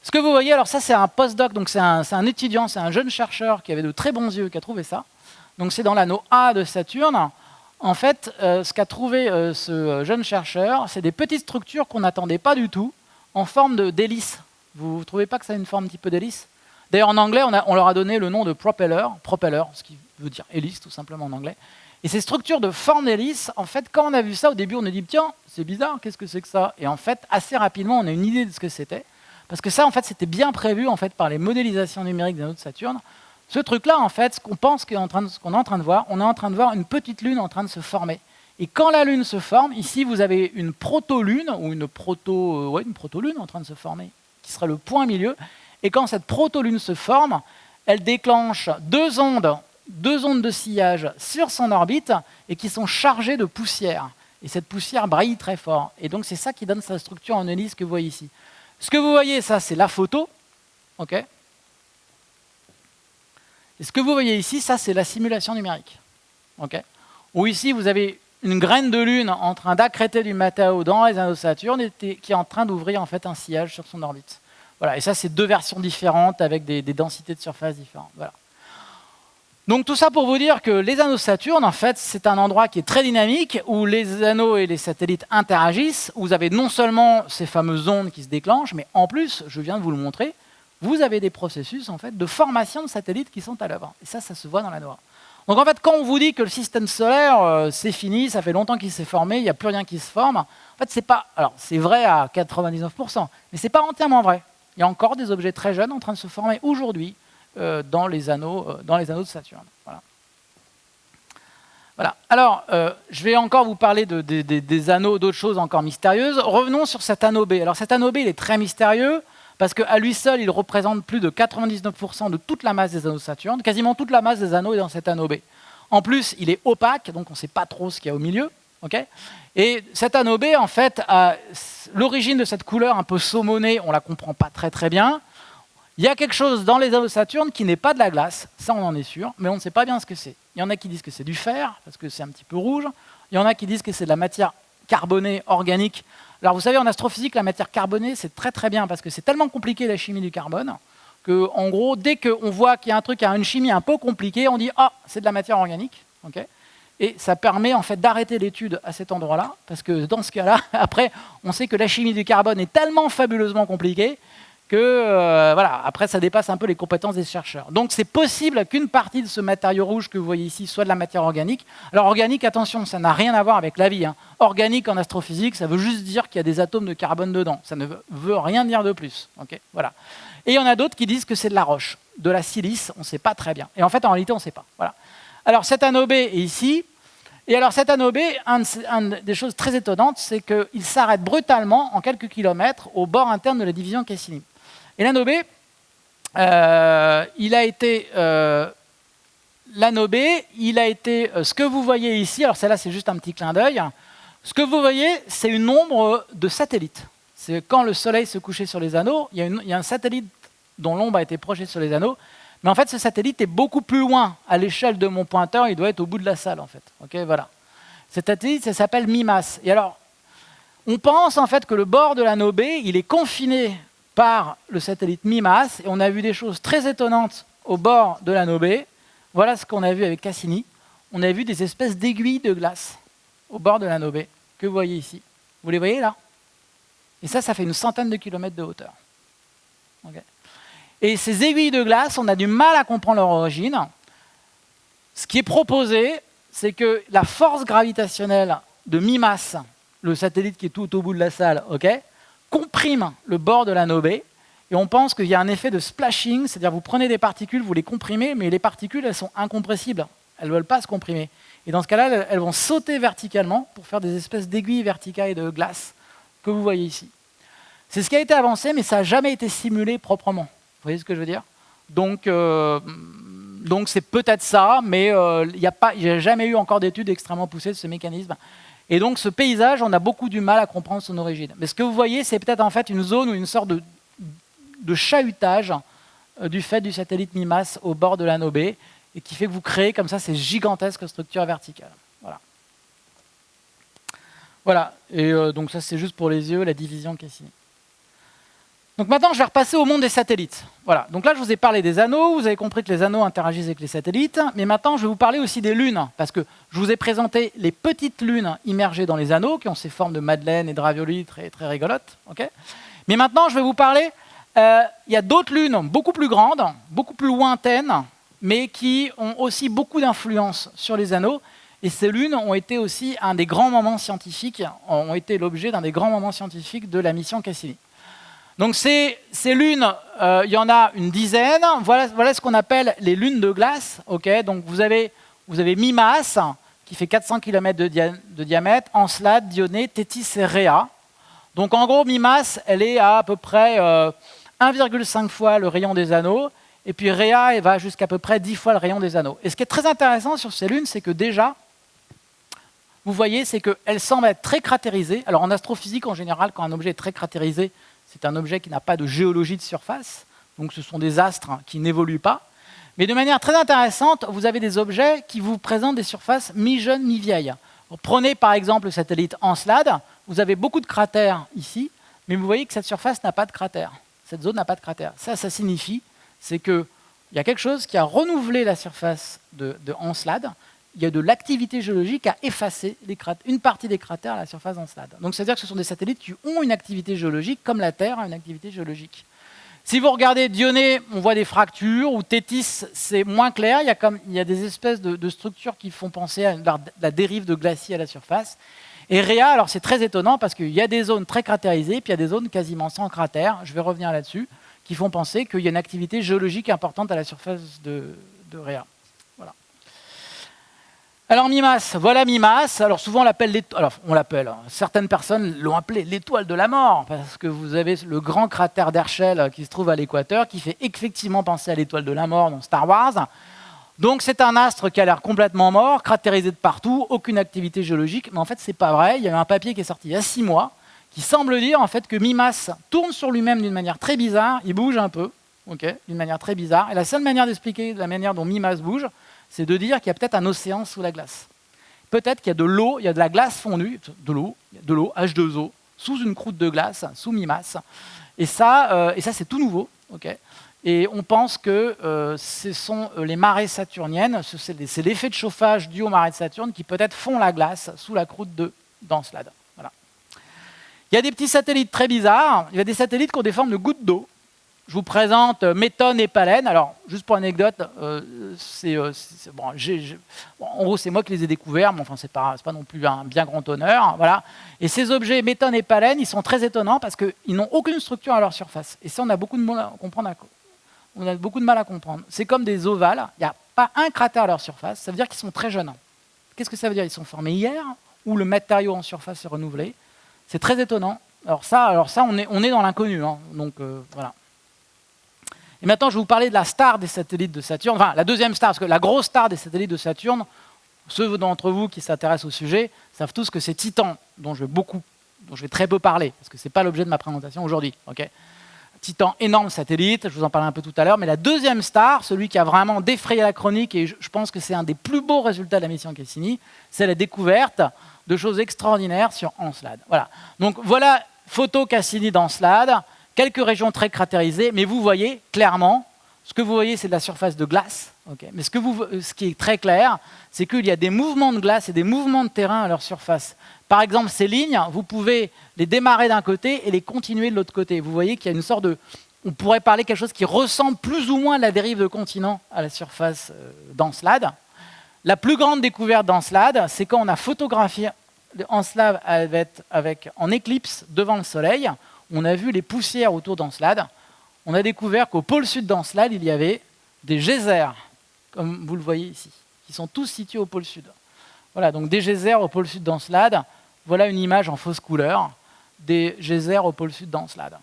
Ce que vous voyez, alors ça c'est un postdoc, donc c'est un étudiant, c'est un jeune chercheur qui avait de très bons yeux qui a trouvé ça. Donc c'est dans l'anneau A de Saturne. En fait, ce qu'a trouvé ce jeune chercheur, c'est des petites structures qu'on n'attendait pas du tout, en forme d'hélice. Vous ne trouvez pas que ça a une forme un petit peu d'hélice? D'ailleurs, en anglais, on leur a donné le nom de propeller, ce qui veut dire hélice, tout simplement en anglais. Et ces structures de forme d'hélice, en fait, quand on a vu ça, au début, on a dit, tiens, c'est bizarre, qu'est-ce que c'est que ça? Et en fait, assez rapidement, on a une idée de ce que c'était. Parce que ça, en fait, c'était bien prévu en fait, par les modélisations numériques des anneaux de Saturne. Ce truc-là, en fait, ce qu'on pense qu'on est en train de voir, on est en train de voir une petite lune en train de se former. Et quand la lune se forme, ici, vous avez une proto-lune, ou une proto-lune en train de se former, qui serait le point milieu. Et quand cette proto-lune se forme, elle déclenche deux ondes de sillage sur son orbite, et qui sont chargées de poussière. Et cette poussière brille très fort. Et donc, c'est ça qui donne sa structure en hélice que vous voyez ici. Ce que vous voyez, ça, c'est la photo. Okay, et ce que vous voyez ici, ça, c'est la simulation numérique. Okay, où ici, vous avez une graine de lune en train d'accréter du matériau dans les anneaux de Saturne et qui est en train d'ouvrir en fait, un sillage sur son orbite. Voilà, et ça, c'est deux versions différentes avec des densités de surface différentes. Voilà. Donc tout ça pour vous dire que les anneaux de Saturne, en fait, c'est un endroit qui est très dynamique, où les anneaux et les satellites interagissent, où vous avez non seulement ces fameuses ondes qui se déclenchent, mais en plus, je viens de vous le montrer, vous avez des processus en fait, de formation de satellites qui sont à l'œuvre. Et ça se voit dans la noire. Donc en fait, quand on vous dit que le système solaire, c'est fini, ça fait longtemps qu'il s'est formé, il n'y a plus rien qui se forme, en fait, c'est pas... Alors, c'est vrai à 99%, mais ce n'est pas entièrement vrai. Il y a encore des objets très jeunes en train de se former aujourd'hui dans les anneaux de Saturne. Voilà. Voilà. Alors, je vais encore vous parler des anneaux, d'autres choses encore mystérieuses. Revenons sur cet anneau B. Alors, cet anneau B, il est très mystérieux, parce qu'à lui seul, il représente plus de 99% de toute la masse des anneaux de Saturne. Quasiment toute la masse des anneaux est dans cet anneau B. En plus, il est opaque, donc on ne sait pas trop ce qu'il y a au milieu. Okay, et cet anneau B, en fait, l'origine de cette couleur un peu saumonée, on ne la comprend pas très très bien. Il y a quelque chose dans les anneaux de Saturne qui n'est pas de la glace, ça on en est sûr, mais on ne sait pas bien ce que c'est. Il y en a qui disent que c'est du fer, parce que c'est un petit peu rouge. Il y en a qui disent que c'est de la matière carbonée organique. Alors vous savez, en astrophysique, la matière carbonée, c'est très très bien, parce que c'est tellement compliqué la chimie du carbone, que en gros, dès qu'on voit qu'il y a un truc qui a une chimie un peu compliquée, on dit « Ah, c'est de la matière organique okay ». Et ça permet en fait d'arrêter l'étude à cet endroit-là, parce que dans ce cas-là, après, on sait que la chimie du carbone est tellement fabuleusement compliquée que voilà, après ça dépasse un peu les compétences des chercheurs. Donc c'est possible qu'une partie de ce matériau rouge que vous voyez ici soit de la matière organique. Alors organique, attention, ça n'a rien à voir avec la vie. Hein. Organique en astrophysique, ça veut juste dire qu'il y a des atomes de carbone dedans. Ça ne veut rien dire de plus. Okay, voilà. Et il y en a d'autres qui disent que c'est de la roche, de la silice, on ne sait pas très bien. Et en fait, en réalité, on ne sait pas. Voilà. Alors cet anneau B est ici. Et alors cet anneau B, une des choses très étonnantes, c'est qu'il s'arrête brutalement en quelques kilomètres au bord interne de la division Cassini. Et l'anneau B, il a été ce que vous voyez ici, alors celle-là c'est juste un petit clin d'œil, ce que vous voyez c'est une ombre de satellite. C'est quand le soleil se couchait sur les anneaux, il y a un satellite dont l'ombre a été projetée sur les anneaux, mais en fait ce satellite est beaucoup plus loin à l'échelle de mon pointeur, il doit être au bout de la salle en fait. Okay, voilà. Cet satellite, ça s'appelle MIMAS. Et alors, on pense en fait que le bord de l'anneau B, il est confiné par le satellite MIMAS, et on a vu des choses très étonnantes au bord de l'anneau B. Voilà ce qu'on a vu avec Cassini. On a vu des espèces d'aiguilles de glace au bord de l'anneau B, que vous voyez ici. Vous les voyez là? Et ça fait une centaine de kilomètres de hauteur. Okay. Et ces aiguilles de glace, on a du mal à comprendre leur origine. Ce qui est proposé, c'est que la force gravitationnelle de MIMAS, le satellite qui est tout au bout de la salle, okay, comprime le bord de l'anneau B, et on pense qu'il y a un effet de splashing, c'est-à-dire vous prenez des particules, vous les comprimez, mais les particules, elles sont incompressibles, elles ne veulent pas se comprimer. Et dans ce cas-là, elles vont sauter verticalement pour faire des espèces d'aiguilles verticales de glace que vous voyez ici. C'est ce qui a été avancé, mais ça n'a jamais été simulé proprement. Vous voyez ce que je veux dire? Donc c'est peut-être ça, mais il n'y a jamais eu encore d'études extrêmement poussées de ce mécanisme. Et donc ce paysage, on a beaucoup du mal à comprendre son origine. Mais ce que vous voyez, c'est peut-être en fait une zone ou une sorte de chahutage du fait du satellite MIMAS au bord de l'anneau B, et qui fait que vous créez comme ça ces gigantesques structures verticales. Voilà. Voilà. Et donc ça c'est juste pour les yeux, la division Cassini. Donc maintenant, je vais repasser au monde des satellites. Voilà. Donc là, je vous ai parlé des anneaux. Vous avez compris que les anneaux interagissent avec les satellites. Mais maintenant, je vais vous parler aussi des lunes. Parce que je vous ai présenté les petites lunes immergées dans les anneaux, qui ont ces formes de madeleine et de ravioli très, très rigolotes. Okay, mais maintenant, je vais vous parler... il y a d'autres lunes beaucoup plus grandes, beaucoup plus lointaines, mais qui ont aussi beaucoup d'influence sur les anneaux. Et ces lunes ont été aussi un des grands moments scientifiques, ont été l'objet d'un des grands moments scientifiques de la mission Cassini. Donc ces lunes, il y en a une dizaine. Voilà ce qu'on appelle les lunes de glace. Okay, donc vous avez MIMAS, qui fait 400 km de diamètre, Encelade, Dionée, Tétis et Rhea. Donc en gros, MIMAS, elle est à peu près 1,5 fois le rayon des anneaux. Et puis Rhea, elle va jusqu'à peu près 10 fois le rayon des anneaux. Et ce qui est très intéressant sur ces lunes, c'est que déjà, vous voyez, c'est qu'elles semblent être très cratérisées. Alors en astrophysique, en général, quand un objet est très cratérisé, c'est un objet qui n'a pas de géologie de surface, donc ce sont des astres qui n'évoluent pas. Mais de manière très intéressante, vous avez des objets qui vous présentent des surfaces mi-jeunes, mi-vieilles. Prenez par exemple le satellite Encelade, vous avez beaucoup de cratères ici, mais vous voyez que cette surface n'a pas de cratère. Cette zone n'a pas de cratère. Ça signifie, c'est que il y a quelque chose qui a renouvelé la surface de Encelade. Il y a de l'activité géologique à effacer une partie des cratères à la surface d'Encelade. Donc c'est-à-dire que ce sont des satellites qui ont une activité géologique comme la Terre a une activité géologique. Si vous regardez Dionée, on voit des fractures, ou Tétis, c'est moins clair. Il y a des espèces de structures qui font penser à la dérive de glaciers à la surface. Et Rhea, alors c'est très étonnant parce qu'il y a des zones très cratérisées, puis il y a des zones quasiment sans cratère, je vais revenir là-dessus, qui font penser qu'il y a une activité géologique importante à la surface de Rhea. Voilà. Alors Mimas, voilà Mimas. Alors souvent certaines personnes l'ont appelé l'étoile de la mort, parce que vous avez le grand cratère d'Herschel qui se trouve à l'équateur, qui fait effectivement penser à l'étoile de la mort dans Star Wars. Donc c'est un astre qui a l'air complètement mort, cratérisé de partout, aucune activité géologique, mais en fait c'est pas vrai. Il y a eu un papier qui est sorti il y a 6 mois, qui semble dire en fait que Mimas tourne sur lui-même d'une manière très bizarre, il bouge un peu, d'une manière très bizarre, et la seule manière d'expliquer la manière dont Mimas bouge, c'est de dire qu'il y a peut-être un océan sous la glace. Peut-être qu'il y a de l'eau, il y a de la glace fondue, de l'eau, H2O, sous une croûte de glace, sous Mimas, et ça c'est tout nouveau, Et on pense que ce sont les marées saturniennes, c'est l'effet de chauffage dû aux marées de Saturne qui peut-être font la glace sous la croûte d'Encelade. Voilà. Il y a des petits satellites très bizarres. Il y a des satellites qui ont des formes de gouttes d'eau. Je vous présente Méthone et Palène. Alors, juste pour anecdote, en gros, c'est moi qui les ai découverts, mais enfin, c'est pas non plus un bien grand honneur. Voilà. Et ces objets, Méthone et Palène, ils sont très étonnants parce qu'ils n'ont aucune structure à leur surface. Et ça, on a beaucoup de mal à comprendre. C'est comme des ovales, il n'y a pas un cratère à leur surface, ça veut dire qu'ils sont très jeunes. Qu'est-ce que ça veut dire? Ils sont formés hier, ou le matériau en surface est renouvelé. C'est très étonnant. Alors ça on est dans l'inconnu. Voilà. Et maintenant, je vais vous parler de la star des satellites de Saturne, enfin la deuxième star, parce que la grosse star des satellites de Saturne, ceux d'entre vous qui s'intéressent au sujet savent tous que c'est Titan, dont je vais très peu parler, parce que ce n'est pas l'objet de ma présentation aujourd'hui. Titan, énorme satellite, je vous en parlais un peu tout à l'heure, mais la deuxième star, celui qui a vraiment défrayé la chronique, et je pense que c'est un des plus beaux résultats de la mission Cassini, c'est la découverte de choses extraordinaires sur Encelade. Voilà. Donc voilà, photo Cassini d'Encelade, quelques régions très cratérisées, mais vous voyez clairement, ce que vous voyez c'est de la surface de glace, mais ce qui est très clair, c'est qu'il y a des mouvements de glace et des mouvements de terrain à leur surface. Par exemple, ces lignes, vous pouvez les démarrer d'un côté et les continuer de l'autre côté. Vous voyez qu'il y a une sorte de... On pourrait parler de quelque chose qui ressemble plus ou moins à la dérive de continent à la surface d'Encelade. La plus grande découverte d'Encelade, c'est quand on a photographié Encelade en éclipse devant le Soleil. On a vu les poussières autour d'Encelade. On a découvert qu'au pôle sud d'Encelade, il y avait des geysers, comme vous le voyez ici, qui sont tous situés au pôle sud. Voilà, donc des geysers au pôle sud d'Encelade. Voilà une image en fausse couleur des geysers au pôle sud d'Encelade.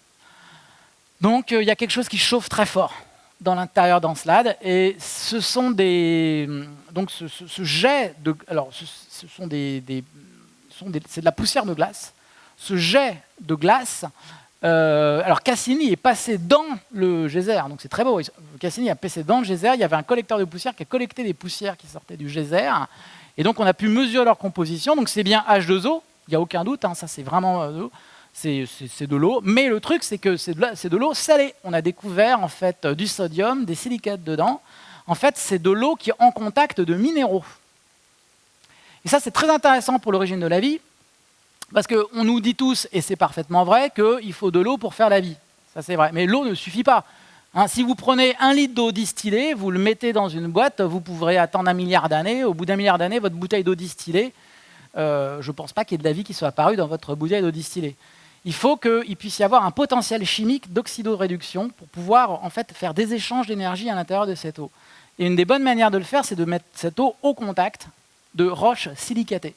Donc il y a quelque chose qui chauffe très fort dans l'intérieur d'Encelade, et ce sont donc ce jet de, alors c'est de la poussière de glace. Ce jet de glace, alors Cassini est passé dans le geyser, donc c'est très beau. Cassini a passé dans le geyser. Il y avait un collecteur de poussière qui a collecté les poussières qui sortaient du geyser. Et donc, on a pu mesurer leur composition. Donc, c'est bien H2O, il n'y a aucun doute, ça c'est vraiment c'est de l'eau. Mais le truc, c'est que c'est de l'eau salée. On a découvert en fait du sodium, des silicates dedans. En fait, c'est de l'eau qui est en contact de minéraux. Et ça, c'est très intéressant pour l'origine de la vie, parce qu'on nous dit tous, et c'est parfaitement vrai, qu'il faut de l'eau pour faire la vie. Ça, c'est vrai. Mais l'eau ne suffit pas. Si vous prenez 1 litre d'eau distillée, vous le mettez dans une boîte, vous pourrez attendre 1 milliard d'années. Au bout d'1 milliard d'années, votre bouteille d'eau distillée, je ne pense pas qu'il y ait de la vie qui soit apparue dans votre bouteille d'eau distillée. Il faut qu'il puisse y avoir un potentiel chimique d'oxydoréduction pour pouvoir en fait, faire des échanges d'énergie à l'intérieur de cette eau. Et une des bonnes manières de le faire, c'est de mettre cette eau au contact de roches silicatées.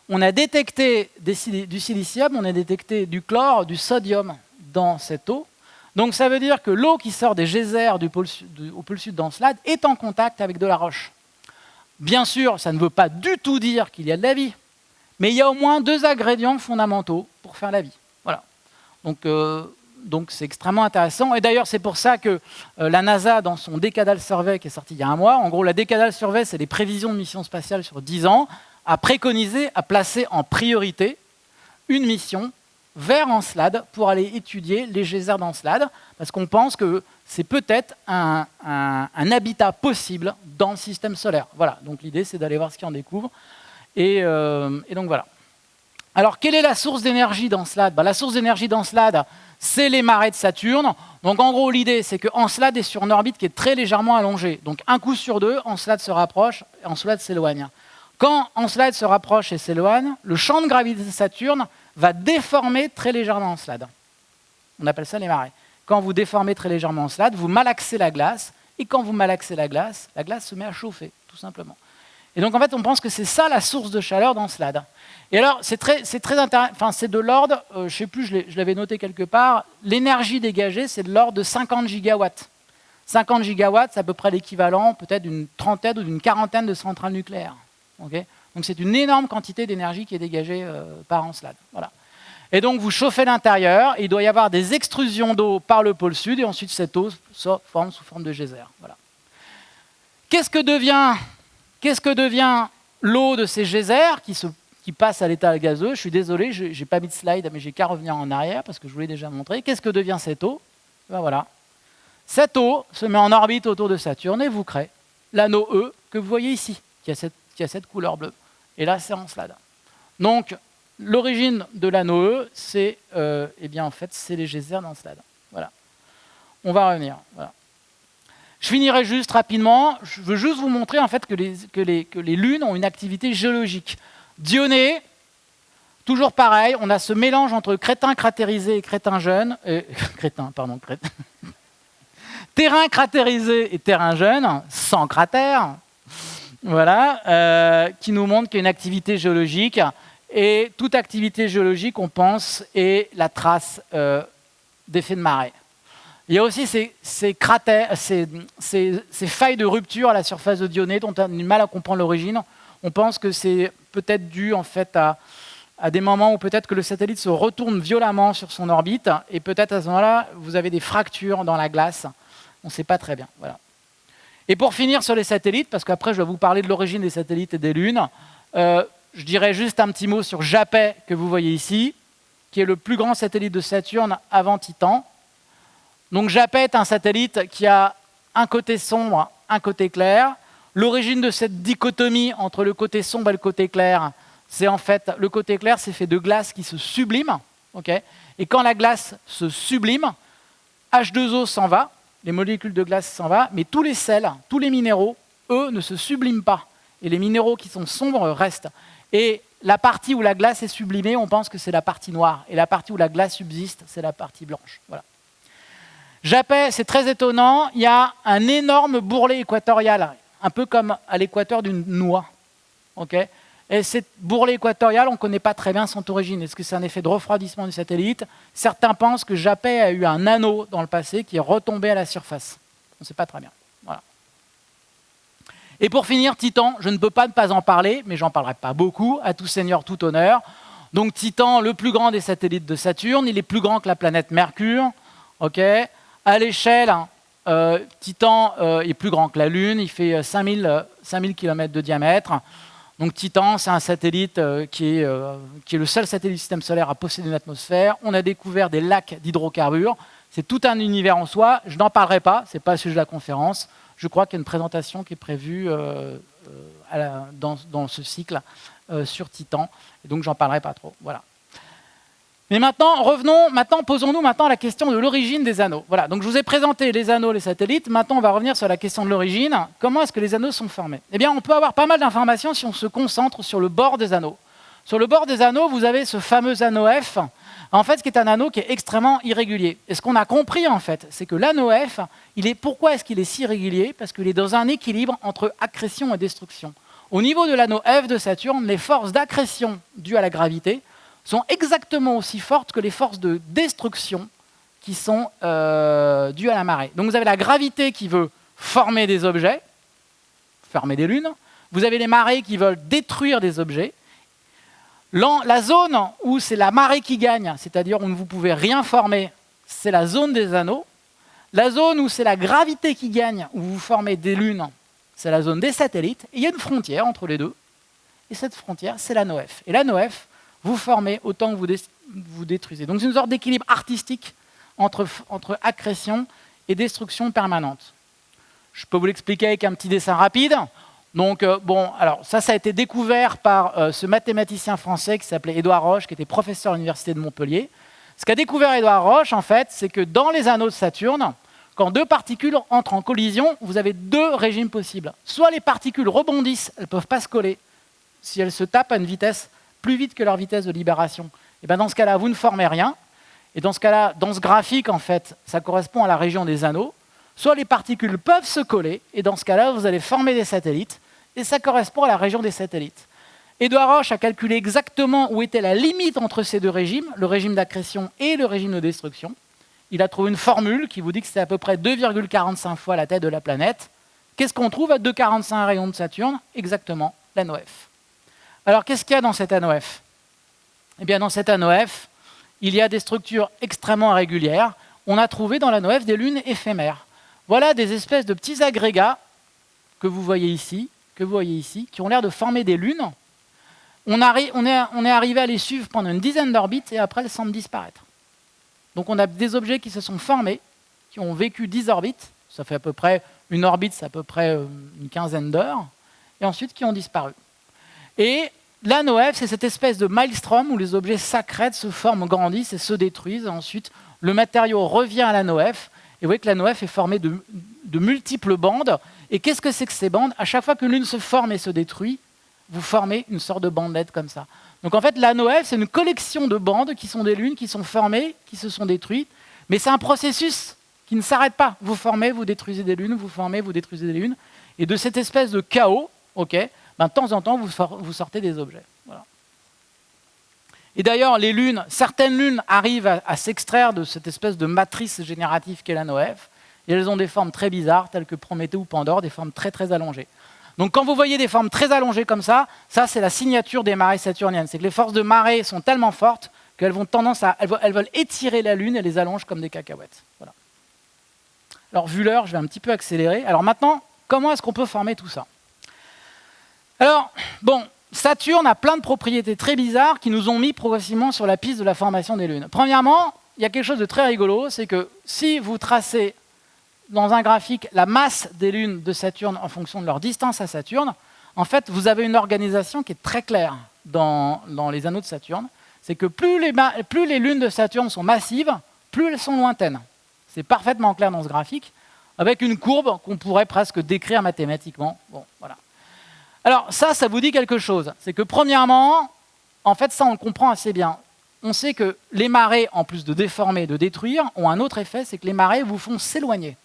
On a détecté du silicium, on a détecté du chlore, du sodium dans cette eau. Donc ça veut dire que l'eau qui sort des geysers au pôle sud d'Encelade est en contact avec de la roche. Bien sûr, ça ne veut pas du tout dire qu'il y a de la vie, mais il y a au moins 2 ingrédients fondamentaux pour faire la vie. Voilà. Donc c'est extrêmement intéressant. Et d'ailleurs, c'est pour ça que la NASA, dans son Decadal Survey qui est sorti il y a un mois, en gros, la Decadal Survey, c'est les prévisions de missions spatiales sur 10 ans, a préconisé, a placé en priorité une mission vers Encelade pour aller étudier les geysers d'Encelade, parce qu'on pense que c'est peut-être un habitat possible dans le système solaire. Voilà, donc l'idée c'est d'aller voir ce qu'il en découvre. Et donc voilà. Alors, quelle est la source d'énergie d'Encelade? La source d'énergie d'Encelade, c'est les marées de Saturne. Donc en gros, l'idée, c'est que Encelade est sur une orbite qui est très légèrement allongée. Donc un coup sur deux, Encelade se rapproche et Encelade s'éloigne. Quand Encelade se rapproche et s'éloigne, le champ de gravité de Saturne va déformer très légèrement Encelade. On appelle ça les marées. Quand vous déformez très légèrement Encelade, vous malaxez la glace, et quand vous malaxez la glace se met à chauffer, tout simplement. Et donc en fait, on pense que c'est ça la source de chaleur d'Encelade. Et alors, c'est très intéressant, enfin, c'est de l'ordre, je ne sais plus, je l'avais noté quelque part, l'énergie dégagée, c'est de l'ordre de 50 gigawatts. 50 gigawatts, c'est à peu près l'équivalent peut-être d'une trentaine ou d'une quarantaine de centrales nucléaires. Okay, donc c'est une énorme quantité d'énergie qui est dégagée par Encelade. Voilà. Et donc vous chauffez l'intérieur, et il doit y avoir des extrusions d'eau par le pôle sud, et ensuite cette eau se forme sous forme de geyser. Voilà. Qu'est-ce que devient l'eau de ces geysers qui passent à l'état gazeux? Je suis désolé, je n'ai pas mis de slide, mais j'ai qu'à revenir en arrière parce que je voulais déjà montrer. Qu'est-ce que devient cette eau? Ben voilà. Cette eau se met en orbite autour de Saturne et vous crée l'anneau E que vous voyez ici, qui a cette couleur bleue. Et là, c'est Encelade. Donc, l'origine de l'anneau E, c'est en fait, c'est les geysers d'Encelade. Voilà. On va revenir. Voilà. Je finirai juste rapidement. Je veux juste vous montrer en fait que les lunes ont une activité géologique. Dionée, toujours pareil, on a ce mélange entre crétin cratérisé et crétin jeune. Terrain cratérisé et terrain jeune, sans cratère. Voilà, qui nous montre qu'il y a une activité géologique. Et toute activité géologique, on pense, est la trace d'effet de marée. Il y a aussi ces cratères, ces failles de rupture à la surface de Dionée dont on a du mal à comprendre l'origine. On pense que c'est peut-être dû en fait à des moments où peut-être que le satellite se retourne violemment sur son orbite et peut-être à ce moment-là, vous avez des fractures dans la glace. On ne sait pas très bien. Voilà. Et pour finir sur les satellites, parce qu'après je vais vous parler de l'origine des satellites et des lunes, je dirais juste un petit mot sur Japet que vous voyez ici, qui est le plus grand satellite de Saturne avant Titan. Donc Japet est un satellite qui a un côté sombre, un côté clair. L'origine de cette dichotomie entre le côté sombre et le côté clair, c'est en fait, le côté clair, c'est fait de glace qui se sublime. Okay, et quand la glace se sublime, H2O s'en va, les molécules de glace s'en vont, mais tous les sels, tous les minéraux, eux, ne se subliment pas. Et les minéraux qui sont sombres restent. Et la partie où la glace est sublimée, on pense que c'est la partie noire. Et la partie où la glace subsiste, c'est la partie blanche. Voilà. Japet, c'est très étonnant, il y a un énorme bourrelet équatorial, un peu comme à l'équateur d'une noix. Okay, et cette bourrelet équatorial, on ne connaît pas très bien son origine. Est-ce que c'est un effet de refroidissement du satellite? Certains pensent que Japet a eu un anneau dans le passé qui est retombé à la surface. On ne sait pas très bien. Voilà. Et pour finir, Titan, je ne peux pas ne pas en parler, mais j'en parlerai pas beaucoup, à tout seigneur, tout honneur. Donc Titan, le plus grand des satellites de Saturne, il est plus grand que la planète Mercure. Okay, à l'échelle, Titan est plus grand que la Lune, il fait 5000 km de diamètre. Donc Titan, c'est un satellite qui est le seul satellite du système solaire à posséder une atmosphère. On a découvert des lacs d'hydrocarbures. C'est tout un univers en soi. Je n'en parlerai pas, ce n'est pas le sujet de la conférence. Je crois qu'il y a une présentation qui est prévue dans ce cycle sur Titan. Et donc, j'en parlerai pas trop. Voilà. Mais maintenant, posons-nous la question de l'origine des anneaux. Voilà, donc je vous ai présenté les anneaux, les satellites. Maintenant, on va revenir sur la question de l'origine. Comment est-ce que les anneaux sont formés? Eh bien, on peut avoir pas mal d'informations si on se concentre sur le bord des anneaux. Sur le bord des anneaux, vous avez ce fameux anneau F, en fait, qui est un anneau qui est extrêmement irrégulier. Et ce qu'on a compris, en fait, c'est que l'anneau F, pourquoi est-ce qu'il est si irrégulier? Parce qu'il est dans un équilibre entre accrétion et destruction. Au niveau de l'anneau F de Saturne, les forces d'accrétion dues à la gravité sont exactement aussi fortes que les forces de destruction qui sont dues à la marée. Donc vous avez la gravité qui veut former des objets, former des lunes. Vous avez les marées qui veulent détruire des objets. La zone où c'est la marée qui gagne, c'est-à-dire où vous ne pouvez rien former, c'est la zone des anneaux. La zone où c'est la gravité qui gagne, où vous formez des lunes, c'est la zone des satellites. Et il y a une frontière entre les deux. Et cette frontière, c'est l'anneau F. Et l'anneau F, vous formez autant que vous détruisez. Donc c'est une sorte d'équilibre artistique entre accrétion et destruction permanente. Je peux vous l'expliquer avec un petit dessin rapide. Donc, alors ça a été découvert par ce mathématicien français qui s'appelait Édouard Roche, qui était professeur à l'université de Montpellier. Ce qu'a découvert Édouard Roche, en fait, c'est que dans les anneaux de Saturne, quand deux particules entrent en collision, vous avez deux régimes possibles. Soit les particules rebondissent, elles ne peuvent pas se coller, si elles se tapent à une vitesse plus vite que leur vitesse de libération. Et bien dans ce cas-là, vous ne formez rien. Et dans ce cas-là, dans ce graphique, en fait, ça correspond à la région des anneaux. Soit les particules peuvent se coller, et dans ce cas-là, vous allez former des satellites, et ça correspond à la région des satellites. Édouard Roche a calculé exactement où était la limite entre ces deux régimes, le régime d'accrétion et le régime de destruction. Il a trouvé une formule qui vous dit que c'est à peu près 2,45 fois la taille de la planète. Qu'est-ce qu'on trouve à 2,45 rayons de Saturne? Exactement, l'anneau F. Alors, qu'est-ce qu'il y a dans cet anneau F? Eh bien, dans cet anneau F, il y a des structures extrêmement irrégulières. On a trouvé dans l'anneau F des lunes éphémères. Voilà des espèces de petits agrégats que vous voyez ici, qui ont l'air de former des lunes. On est arrivé à les suivre pendant une dizaine d'orbites et après elles semblent disparaître. Donc on a des objets qui se sont formés, qui ont vécu 10 orbites, ça fait à peu près une orbite, c'est à peu près une quinzaine d'heures, et ensuite qui ont disparu. Et l'anneau F, c'est cette espèce de maelstrom où les objets sacrés se forment, grandissent et se détruisent. Et ensuite, le matériau revient à l'anneau F. Et vous voyez que l'anneau F est formé de multiples bandes. Et qu'est-ce que c'est que ces bandes? À chaque fois que l'une se forme et se détruit, vous formez une sorte de bandelette comme ça. Donc en fait, l'anneau F, c'est une collection de bandes qui sont des lunes, qui sont formées, qui se sont détruites. Mais c'est un processus qui ne s'arrête pas. Vous formez, vous détruisez des lunes, vous formez, vous détruisez des lunes. Et de cette espèce de chaos, de temps en temps, vous sortez des objets. Voilà. Et d'ailleurs, les lunes, certaines lunes arrivent à s'extraire de cette espèce de matrice générative qu'est l'anneau F. Et elles ont des formes très bizarres, telles que Prométhée ou Pandore, des formes très très allongées. Donc quand vous voyez des formes très allongées comme ça c'est la signature des marées saturniennes. C'est que les forces de marée sont tellement fortes qu'elles vont elles veulent étirer la Lune et les allongent comme des cacahuètes. Voilà. Alors vu l'heure, je vais un petit peu accélérer. Alors maintenant, comment est-ce qu'on peut former tout ça? Alors, Saturne a plein de propriétés très bizarres qui nous ont mis progressivement sur la piste de la formation des lunes. Premièrement, il y a quelque chose de très rigolo, c'est que si vous tracez dans un graphique la masse des lunes de Saturne en fonction de leur distance à Saturne, en fait, vous avez une organisation qui est très claire dans les anneaux de Saturne. C'est que plus les lunes de Saturne sont massives, plus elles sont lointaines. C'est parfaitement clair dans ce graphique, avec une courbe qu'on pourrait presque décrire mathématiquement. Bon, voilà. Alors ça vous dit quelque chose. C'est que premièrement, en fait, ça on le comprend assez bien. On sait que les marées, en plus de déformer et de détruire, ont un autre effet, c'est que les marées vous font s'éloigner.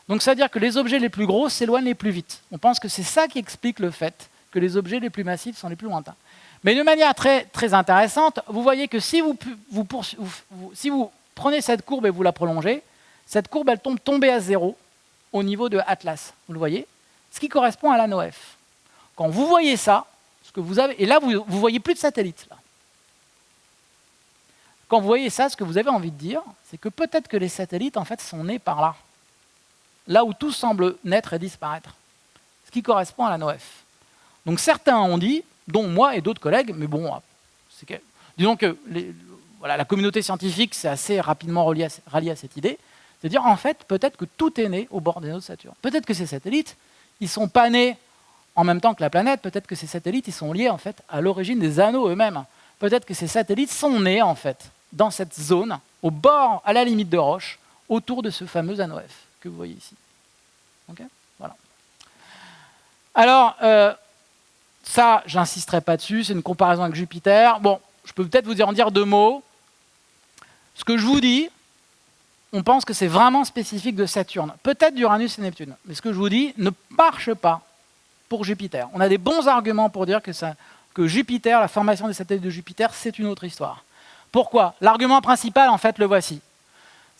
Donc ça veut dire que les objets les plus gros s'éloignent les plus vite. On pense que c'est ça qui explique le fait que les objets les plus massifs sont les plus lointains. Mais de manière très, très intéressante, vous voyez que si vous prenez cette courbe et vous la prolongez, cette courbe elle tombe tombée à zéro au niveau de Atlas. Vous le voyez? Ce qui correspond à l'anneau F. Quand vous voyez ça, ce que vous avez, et là vous ne voyez plus de satellites. Là. Quand vous voyez ça, ce que vous avez envie de dire, c'est que peut-être que les satellites en fait sont nés par là. Là où tout semble naître et disparaître. Ce qui correspond à l'anneau F. Donc certains ont dit, dont moi et d'autres collègues, mais bon, disons que la communauté scientifique s'est assez rapidement ralliée à cette idée, c'est de dire en fait, peut-être que tout est né au bord des anneaux de Saturne. Peut-être que ces satellites, ils ne sont pas nés en même temps que la planète, peut-être que ces satellites ils sont liés en fait, à l'origine des anneaux eux-mêmes. Peut-être que ces satellites sont nés en fait, dans cette zone, au bord, à la limite de Roche, autour de ce fameux anneau F que vous voyez ici. Okay, voilà. Alors, ça, j'insisterai pas dessus, c'est une comparaison avec Jupiter. Bon, je peux peut-être vous en dire deux mots. Ce que je vous dis, on pense que c'est vraiment spécifique de Saturne, peut-être d'Uranus et Neptune, mais ce que je vous dis ne marche pas pour Jupiter. On a des bons arguments pour dire que Jupiter, la formation des satellites de Jupiter, c'est une autre histoire. Pourquoi? L'argument principal, en fait, le voici.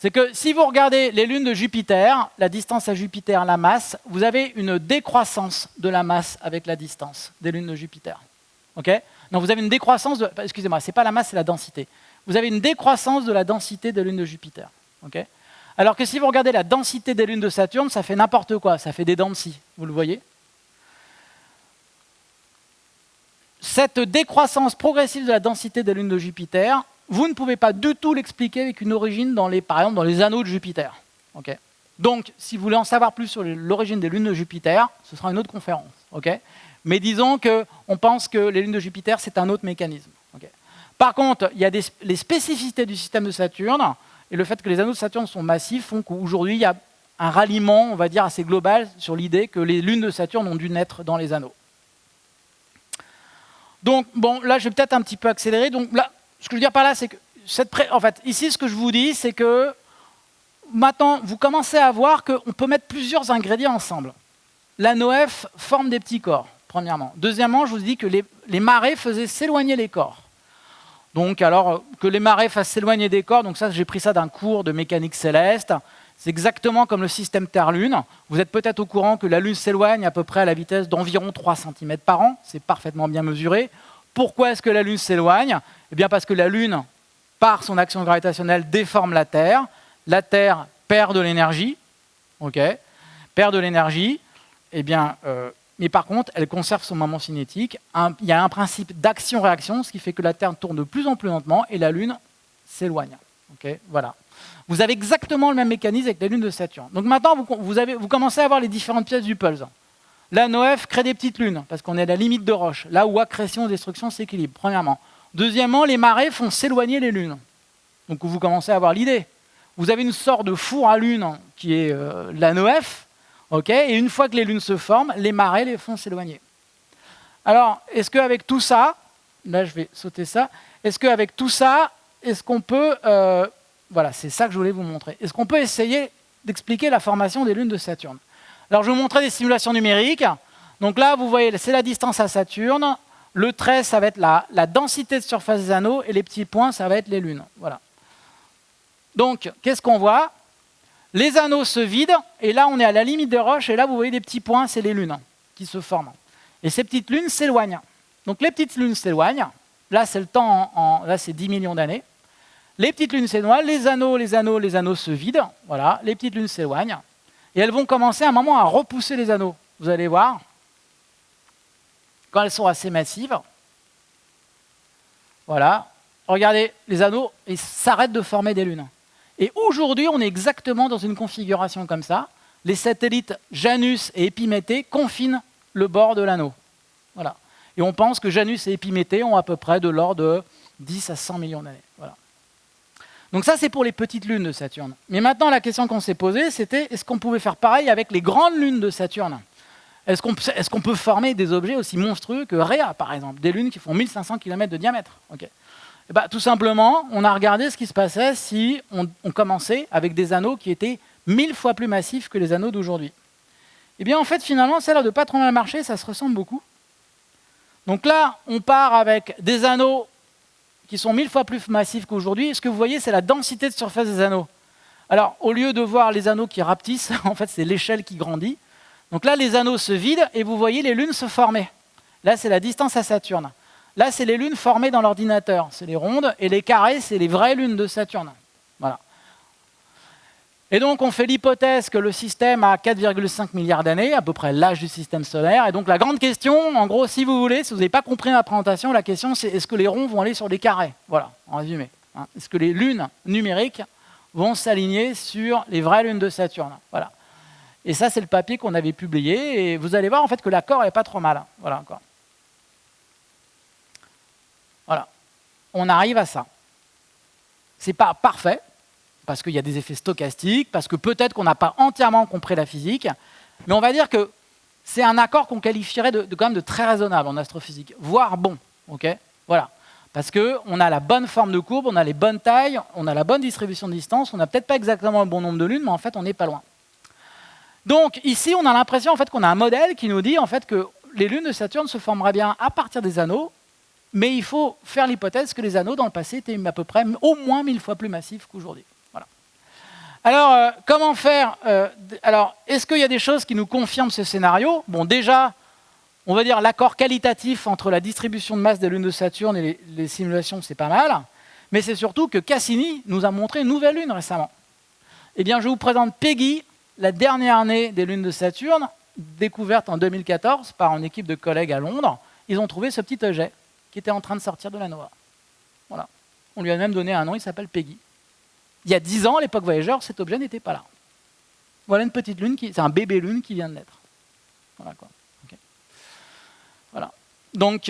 C'est que si vous regardez les lunes de Jupiter, la distance à Jupiter, la masse, vous avez une décroissance de la masse avec la distance des lunes de Jupiter. Okay? Donc vous avez une décroissance de... Excusez-moi, ce n'est pas la masse, c'est la densité. Vous avez une décroissance de la densité des lunes de Jupiter. Okay? Alors que si vous regardez la densité des lunes de Saturne, ça fait n'importe quoi, ça fait des dents de scie. Vous le voyez? Cette décroissance progressive de la densité des lunes de Jupiter vous ne pouvez pas du tout l'expliquer avec une origine, par exemple, dans les anneaux de Jupiter. Okay. Donc, si vous voulez en savoir plus sur l'origine des lunes de Jupiter, ce sera une autre conférence. Okay. Mais disons qu'on pense que les lunes de Jupiter, c'est un autre mécanisme. Okay. Par contre, il y a les spécificités du système de Saturne, et le fait que les anneaux de Saturne sont massifs font qu'aujourd'hui, il y a un ralliement, on va dire, assez global sur l'idée que les lunes de Saturne ont dû naître dans les anneaux. Donc, bon, là, je vais peut-être un petit peu accélérer. Donc, là, ce que je veux dire par là, c'est que, en fait, ici, ce que je vous dis, c'est que maintenant, vous commencez à voir qu'on peut mettre plusieurs ingrédients ensemble. La NOEF forme des petits corps, premièrement. Deuxièmement, je vous dis que les marées faisaient s'éloigner les corps. Donc, alors, que les marées fassent s'éloigner des corps, donc ça, j'ai pris ça d'un cours de mécanique céleste. C'est exactement comme le système Terre-Lune. Vous êtes peut-être au courant que la Lune s'éloigne à peu près à la vitesse d'environ 3 cm par an. C'est parfaitement bien mesuré. Pourquoi est-ce que la Lune s'éloigne? Eh bien, parce que la Lune, par son action gravitationnelle, déforme la Terre. La Terre perd de l'énergie. Okay, perd de l'énergie. Eh bien, mais par contre, elle conserve son moment cinétique. Il y a un principe d'action-réaction, ce qui fait que la Terre tourne de plus en plus lentement et la Lune s'éloigne. Okay, voilà. Vous avez exactement le même mécanisme avec les lunes de Saturne. Donc maintenant, vous commencez à voir les différentes pièces du puzzle. La NOEF crée des petites lunes, parce qu'on est à la limite de Roche, là où accrétion et destruction s'équilibrent, premièrement. Deuxièmement, les marées font s'éloigner les lunes. Donc vous commencez à avoir l'idée. Vous avez une sorte de four à lunes qui est la NOEF, okay, et une fois que les lunes se forment, les marées les font s'éloigner. Alors, est-ce qu'avec tout ça, là je vais sauter ça, est-ce qu'avec tout ça, est-ce qu'on peut... voilà, c'est ça que je voulais vous montrer. Est-ce qu'on peut essayer d'expliquer la formation des lunes de Saturne? Alors, je vais vous montrer des simulations numériques. Donc là, vous voyez, c'est la distance à Saturne. Le trait, ça va être la densité de surface des anneaux. Et les petits points, ça va être les lunes. Voilà. Donc, qu'est-ce qu'on voit? Les anneaux se vident. Et là, on est à la limite des roches. Et là, vous voyez des petits points, c'est les lunes qui se forment. Et ces petites lunes s'éloignent. Donc, les petites lunes s'éloignent. Là, c'est le temps, là, c'est 10 millions d'années. Les petites lunes s'éloignent, les anneaux se vident. Voilà, les petites lunes s'éloignent. Et elles vont commencer à un moment à repousser les anneaux. Vous allez voir, quand elles sont assez massives. Voilà, regardez, les anneaux s'arrêtent de former des lunes. Et aujourd'hui, on est exactement dans une configuration comme ça. Les satellites Janus et Épiméthée confinent le bord de l'anneau. Voilà. Et on pense que Janus et Épiméthée ont à peu près de l'ordre de 10 à 100 millions d'années. Voilà. Donc ça, c'est pour les petites lunes de Saturne. Mais maintenant, la question qu'on s'est posée, c'était est-ce qu'on pouvait faire pareil avec les grandes lunes de Saturne? Est-ce qu'on peut former des objets aussi monstrueux que Rhea, par exemple, des lunes qui font 1500 km de diamètre? Okay. Et bah, tout simplement, on a regardé ce qui se passait si on commençait avec des anneaux qui étaient 1000 fois plus massifs que les anneaux d'aujourd'hui. Et bien, en fait, finalement, ça a l'air de pas trop mal marcher, ça se ressemble beaucoup. Donc là, on part avec des anneaux qui sont 1000 fois plus massifs qu'aujourd'hui. Ce que vous voyez, c'est la densité de surface des anneaux. Alors, au lieu de voir les anneaux qui rapetissent, en fait, c'est l'échelle qui grandit. Donc là, les anneaux se vident et vous voyez les lunes se former. Là, c'est la distance à Saturne. Là, c'est les lunes formées dans l'ordinateur. C'est les rondes. Et les carrés, c'est les vraies lunes de Saturne. Voilà. Et donc, on fait l'hypothèse que le système a 4,5 milliards d'années, à peu près l'âge du système solaire. Et donc, la grande question, en gros, si vous voulez, si vous n'avez pas compris ma présentation, la question, c'est est-ce que les ronds vont aller sur des carrés? Voilà, en résumé. Hein. Est-ce que les lunes numériques vont s'aligner sur les vraies lunes de Saturne? Voilà. Et ça, c'est le papier qu'on avait publié. Et vous allez voir, en fait, que l'accord n'est pas trop mal. Voilà, encore. Voilà. On arrive à ça. C'est pas parfait, parce qu'il y a des effets stochastiques, parce que peut-être qu'on n'a pas entièrement compris la physique, mais on va dire que c'est un accord qu'on qualifierait quand même de très raisonnable en astrophysique, voire bon. Okay, voilà. Parce qu'on a la bonne forme de courbe, on a les bonnes tailles, on a la bonne distribution de distance, on n'a peut-être pas exactement le bon nombre de lunes, mais en fait, on n'est pas loin. Donc ici, on a l'impression en fait, qu'on a un modèle qui nous dit en fait, que les lunes de Saturne se formeraient bien à partir des anneaux, mais il faut faire l'hypothèse que les anneaux, dans le passé, étaient à peu près au moins 1000 fois plus massifs qu'aujourd'hui. Alors, comment faire? Alors, est-ce qu'il y a des choses qui nous confirment ce scénario? Bon, déjà, on va dire l'accord qualitatif entre la distribution de masse des lunes de Saturne et les simulations, c'est pas mal. Mais c'est surtout que Cassini nous a montré une nouvelle lune récemment. Eh bien, je vous présente Peggy, la dernière née des lunes de Saturne, découverte en 2014 par une équipe de collègues à Londres. Ils ont trouvé ce petit objet qui était en train de sortir de la NOAA. Voilà. On lui a même donné un nom, il s'appelle Peggy. Il y a 10 ans, à l'époque Voyager, cet objet n'était pas là. Voilà une petite lune, c'est un bébé lune qui vient de naître. Voilà quoi. Okay. Voilà. Donc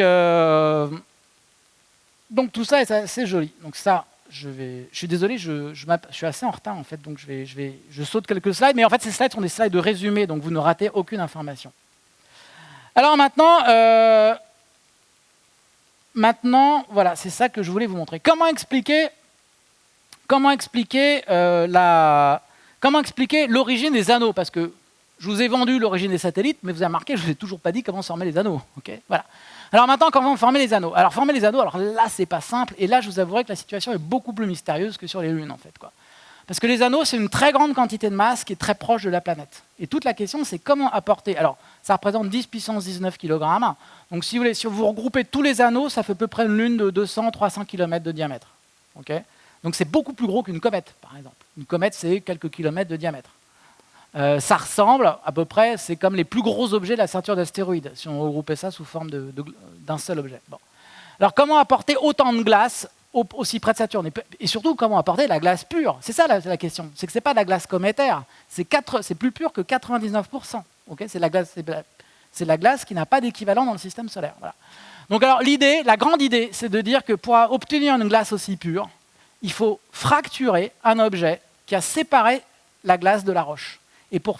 tout ça est assez joli. Donc ça, je suis désolé, je suis assez en retard en fait, donc je saute quelques slides, mais en fait ces slides sont des slides de résumé, donc vous ne ratez aucune information. Alors maintenant, voilà, c'est ça que je voulais vous montrer. Comment expliquer l'origine des anneaux? Parce que je vous ai vendu l'origine des satellites, mais vous avez remarqué, je ne vous ai toujours pas dit comment se formaient les anneaux. Okay, voilà. Alors maintenant, comment former les anneaux? Alors former les anneaux, alors là, c'est pas simple, et là, je vous avouerai que la situation est beaucoup plus mystérieuse que sur les lunes, en fait, quoi. Parce que les anneaux, c'est une très grande quantité de masse qui est très proche de la planète. Et toute la question, c'est comment apporter... Alors, ça représente 10 puissance 19 kg. Donc, si vous regroupez tous les anneaux, ça fait à peu près une lune de 200-300 km de diamètre. Okay, donc, c'est beaucoup plus gros qu'une comète, par exemple. Une comète, c'est quelques kilomètres de diamètre. Ça ressemble, à peu près, c'est comme les plus gros objets de la ceinture d'astéroïdes, si on regroupait ça sous forme d'un seul objet. Bon. Alors, comment apporter autant de glace aussi près de Saturne, et surtout comment apporter de la glace pure? C'est ça la question. C'est que ce n'est pas de la glace cométaire, c'est plus pur que 99%. Okay, c'est la glace qui n'a pas d'équivalent dans le système solaire. Voilà. Donc alors la grande idée, c'est de dire que pour obtenir une glace aussi pure, il faut fracturer un objet qui a séparé la glace de la roche. Et pour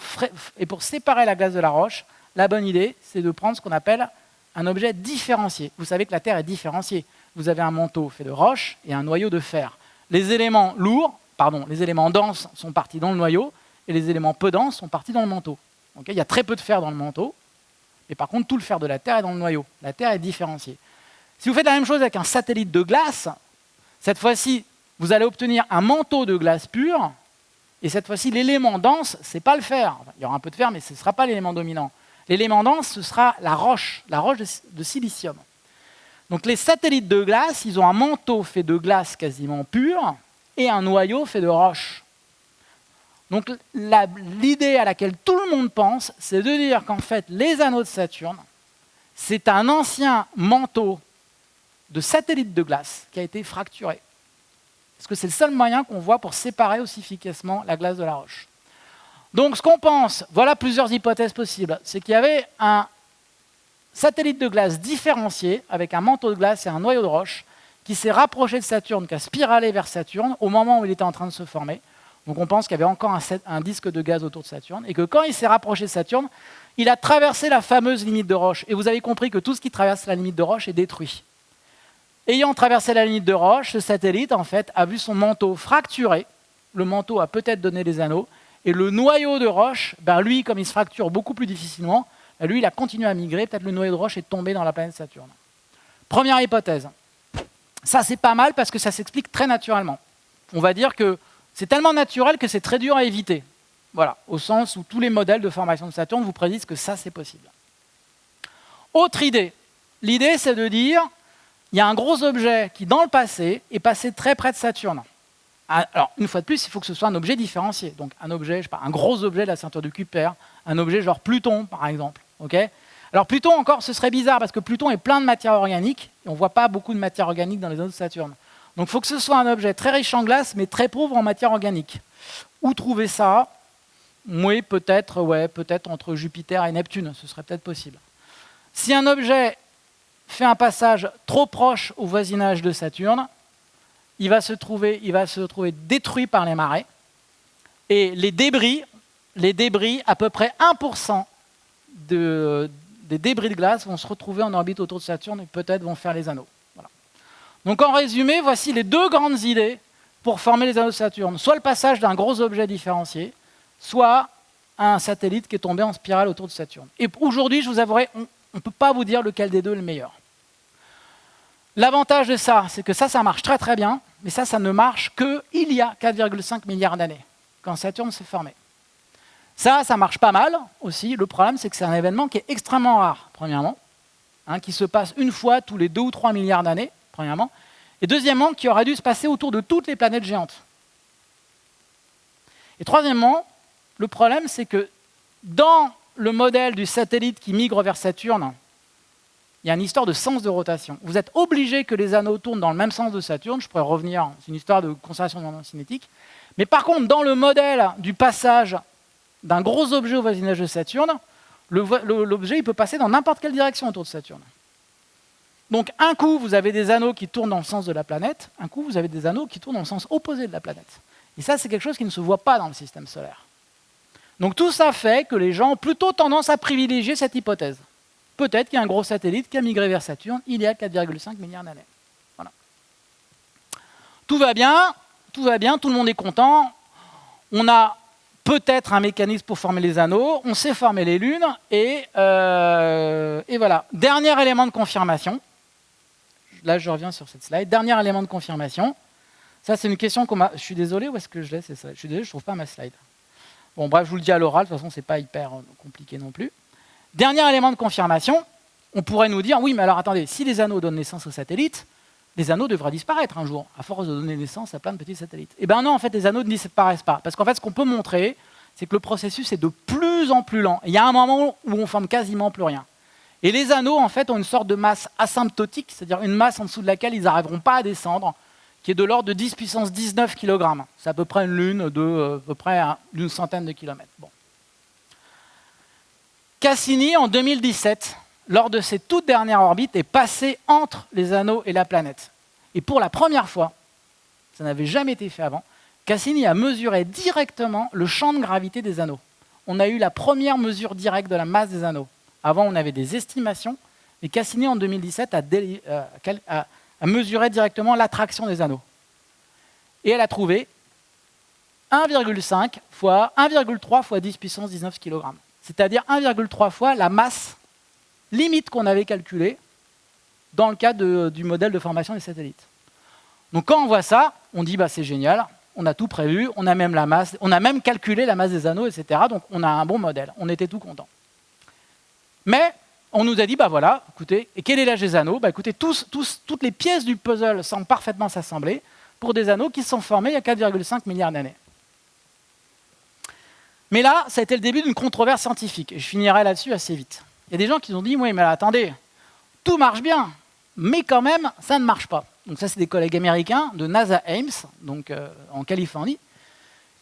séparer la glace de la roche, la bonne idée, c'est de prendre ce qu'on appelle un objet différencié. Vous savez que la Terre est différenciée. Vous avez un manteau fait de roche et un noyau de fer. Les éléments denses sont partis dans le noyau et les éléments peu denses sont partis dans le manteau. Okay, il y a très peu de fer dans le manteau, mais par contre, tout le fer de la Terre est dans le noyau. La Terre est différenciée. Si vous faites la même chose avec un satellite de glace, cette fois-ci, vous allez obtenir un manteau de glace pure, et cette fois-ci, l'élément dense, ce n'est pas le fer. Enfin, il y aura un peu de fer, mais ce ne sera pas l'élément dominant. L'élément dense, ce sera la roche de silicium. Donc les satellites de glace, ils ont un manteau fait de glace quasiment pure et un noyau fait de roche. Donc l'idée à laquelle tout le monde pense, c'est de dire qu'en fait, les anneaux de Saturne, c'est un ancien manteau de satellites de glace qui a été fracturé. Parce que c'est le seul moyen qu'on voit pour séparer aussi efficacement la glace de la roche. Donc ce qu'on pense, voilà plusieurs hypothèses possibles, c'est qu'il y avait un satellite de glace différencié avec un manteau de glace et un noyau de roche qui s'est rapproché de Saturne, qui a spiralé vers Saturne au moment où il était en train de se former. Donc on pense qu'il y avait encore un disque de gaz autour de Saturne et que quand il s'est rapproché de Saturne, il a traversé la fameuse limite de Roche. Et vous avez compris que tout ce qui traverse la limite de Roche est détruit. Ayant traversé la limite de Roche, ce satellite en fait a vu son manteau fracturé. Le manteau a peut-être donné des anneaux. Et le noyau de Roche, lui, comme il se fracture beaucoup plus difficilement, lui, il a continué à migrer. Peut-être le noyau de Roche est tombé dans la planète Saturne. Première hypothèse. Ça, c'est pas mal parce que ça s'explique très naturellement. On va dire que c'est tellement naturel que c'est très dur à éviter. Voilà, au sens où tous les modèles de formation de Saturne vous prédisent que ça, c'est possible. Autre idée. L'idée, c'est de dire, il y a un gros objet qui, dans le passé, est passé très près de Saturne. Alors, une fois de plus, il faut que ce soit un objet différencié. Donc, un objet, je sais pas, un gros objet de la ceinture de Kuiper, un objet genre Pluton, par exemple. Okay, alors, Pluton, encore, ce serait bizarre parce que Pluton est plein de matière organique et on ne voit pas beaucoup de matière organique dans les anneaux de Saturne. Donc, il faut que ce soit un objet très riche en glace, mais très pauvre en matière organique. Où trouver ça? Oui, peut-être entre Jupiter et Neptune, ce serait peut-être possible. Si un objet fait un passage trop proche au voisinage de Saturne, il va se trouver détruit par les marées. Et les débris, à peu près 1% des débris de glace vont se retrouver en orbite autour de Saturne et peut-être vont faire les anneaux. Voilà. Donc en résumé, voici les deux grandes idées pour former les anneaux de Saturne. Soit le passage d'un gros objet différencié, soit un satellite qui est tombé en spirale autour de Saturne. Et aujourd'hui, je vous avouerai, on ne peut pas vous dire lequel des deux est le meilleur. L'avantage de ça, c'est que ça marche très très bien, mais ça ne marche qu'il y a 4,5 milliards d'années, quand Saturne s'est formé. Ça marche pas mal aussi. Le problème, c'est que c'est un événement qui est extrêmement rare, premièrement, qui se passe une fois tous les 2 ou 3 milliards d'années, premièrement, et deuxièmement, qui aurait dû se passer autour de toutes les planètes géantes. Et troisièmement, le problème, c'est que dans le modèle du satellite qui migre vers Saturne, il y a une histoire de sens de rotation. Vous êtes obligé que les anneaux tournent dans le même sens de Saturne. Je pourrais revenir, c'est une histoire de conservation de moment cinétique. Mais par contre, dans le modèle du passage d'un gros objet au voisinage de Saturne, l'objet il peut passer dans n'importe quelle direction autour de Saturne. Donc un coup, vous avez des anneaux qui tournent dans le sens de la planète, un coup, vous avez des anneaux qui tournent dans le sens opposé de la planète. Et ça, c'est quelque chose qui ne se voit pas dans le système solaire. Donc tout ça fait que les gens ont plutôt tendance à privilégier cette hypothèse. Peut-être qu'il y a un gros satellite qui a migré vers Saturne il y a 4,5 milliards d'années. Voilà. Tout va bien, tout le monde est content. On a peut-être un mécanisme pour former les anneaux, on sait former les lunes, et voilà. Dernier élément de confirmation. Là, je reviens sur cette slide. Dernier élément de confirmation. Ça, c'est une question qu'on m'a... Je suis désolé, où est-ce que je laisse ces slides? Je suis désolé, je ne trouve pas ma slide. Bon, bref, je vous le dis à l'oral, de toute façon, ce n'est pas hyper compliqué non plus. Dernier élément de confirmation, on pourrait nous dire, oui, mais alors attendez, si les anneaux donnent naissance aux satellites, les anneaux devraient disparaître un jour, à force de donner naissance à plein de petits satellites. Eh bien non, en fait, les anneaux ne disparaissent pas. Parce qu'en fait, ce qu'on peut montrer, c'est que le processus est de plus en plus lent. Il y a un moment où on forme quasiment plus rien. Et les anneaux, en fait, ont une sorte de masse asymptotique, c'est-à-dire une masse en dessous de laquelle ils n'arriveront pas à descendre, qui est de l'ordre de 10 puissance 19 kg. C'est à peu près une lune de à peu près d'une centaine de kilomètres. Bon. Cassini, en 2017, lors de ses toutes dernières orbites, est passé entre les anneaux et la planète. Et pour la première fois, ça n'avait jamais été fait avant, Cassini a mesuré directement le champ de gravité des anneaux. On a eu la première mesure directe de la masse des anneaux. Avant, on avait des estimations, mais Cassini, en 2017, a mesuré directement l'attraction des anneaux. Et elle a trouvé 1,5 fois 1,3 fois 10 puissance 19 kg. C'est-à-dire 1,3 fois la masse limite qu'on avait calculée dans le cadre du modèle de formation des satellites. Donc quand on voit ça, on dit bah, c'est génial, on a tout prévu, on a même la masse, on a même calculé la masse des anneaux, etc. Donc on a un bon modèle, on était tout contents. Mais on nous a dit, bah voilà, écoutez, et quel est l'âge des anneaux? Bah écoutez, toutes les pièces du puzzle semblent parfaitement s'assembler pour des anneaux qui se sont formés il y a 4,5 milliards d'années. Mais là, ça a été le début d'une controverse scientifique, et je finirai là-dessus assez vite. Il y a des gens qui ont dit, oui, mais attendez, tout marche bien, mais quand même, ça ne marche pas. Donc ça, c'est des collègues américains de NASA Ames, donc en Californie,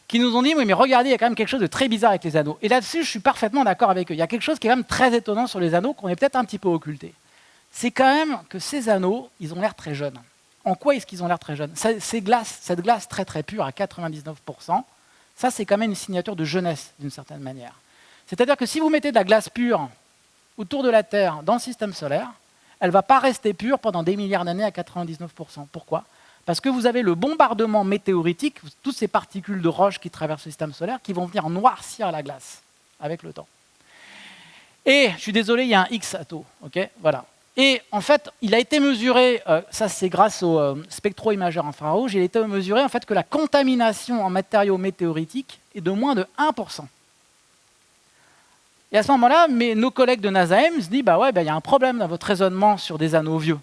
qui nous ont dit, oui, mais regardez, il y a quand même quelque chose de très bizarre avec les anneaux. Et là-dessus, je suis parfaitement d'accord avec eux. Il y a quelque chose qui est quand même très étonnant sur les anneaux, qu'on est peut-être un petit peu occulté. C'est quand même que ces anneaux, ils ont l'air très jeunes. En quoi est-ce qu'ils ont l'air très jeunes? Cette glace très très pure à 99%, ça c'est quand même une signature de jeunesse, d'une certaine manière. C'est-à-dire que si vous mettez de la glace pure autour de la Terre dans le système solaire, elle ne va pas rester pure pendant des milliards d'années à 99%. Pourquoi? Parce que vous avez le bombardement météoritique, toutes ces particules de roche qui traversent le système solaire, qui vont venir noircir la glace avec le temps. Et, je suis désolé, il y a un X à taux. Okay, voilà. Et en fait, il a été mesuré, ça c'est grâce au spectro-imageur infrarouge, il a été mesuré en fait, que la contamination en matériaux météoritiques est de moins de 1%. Et à ce moment-là, nos collègues de NASA Ames disent, bah ouais, il y a un problème dans votre raisonnement sur des anneaux vieux.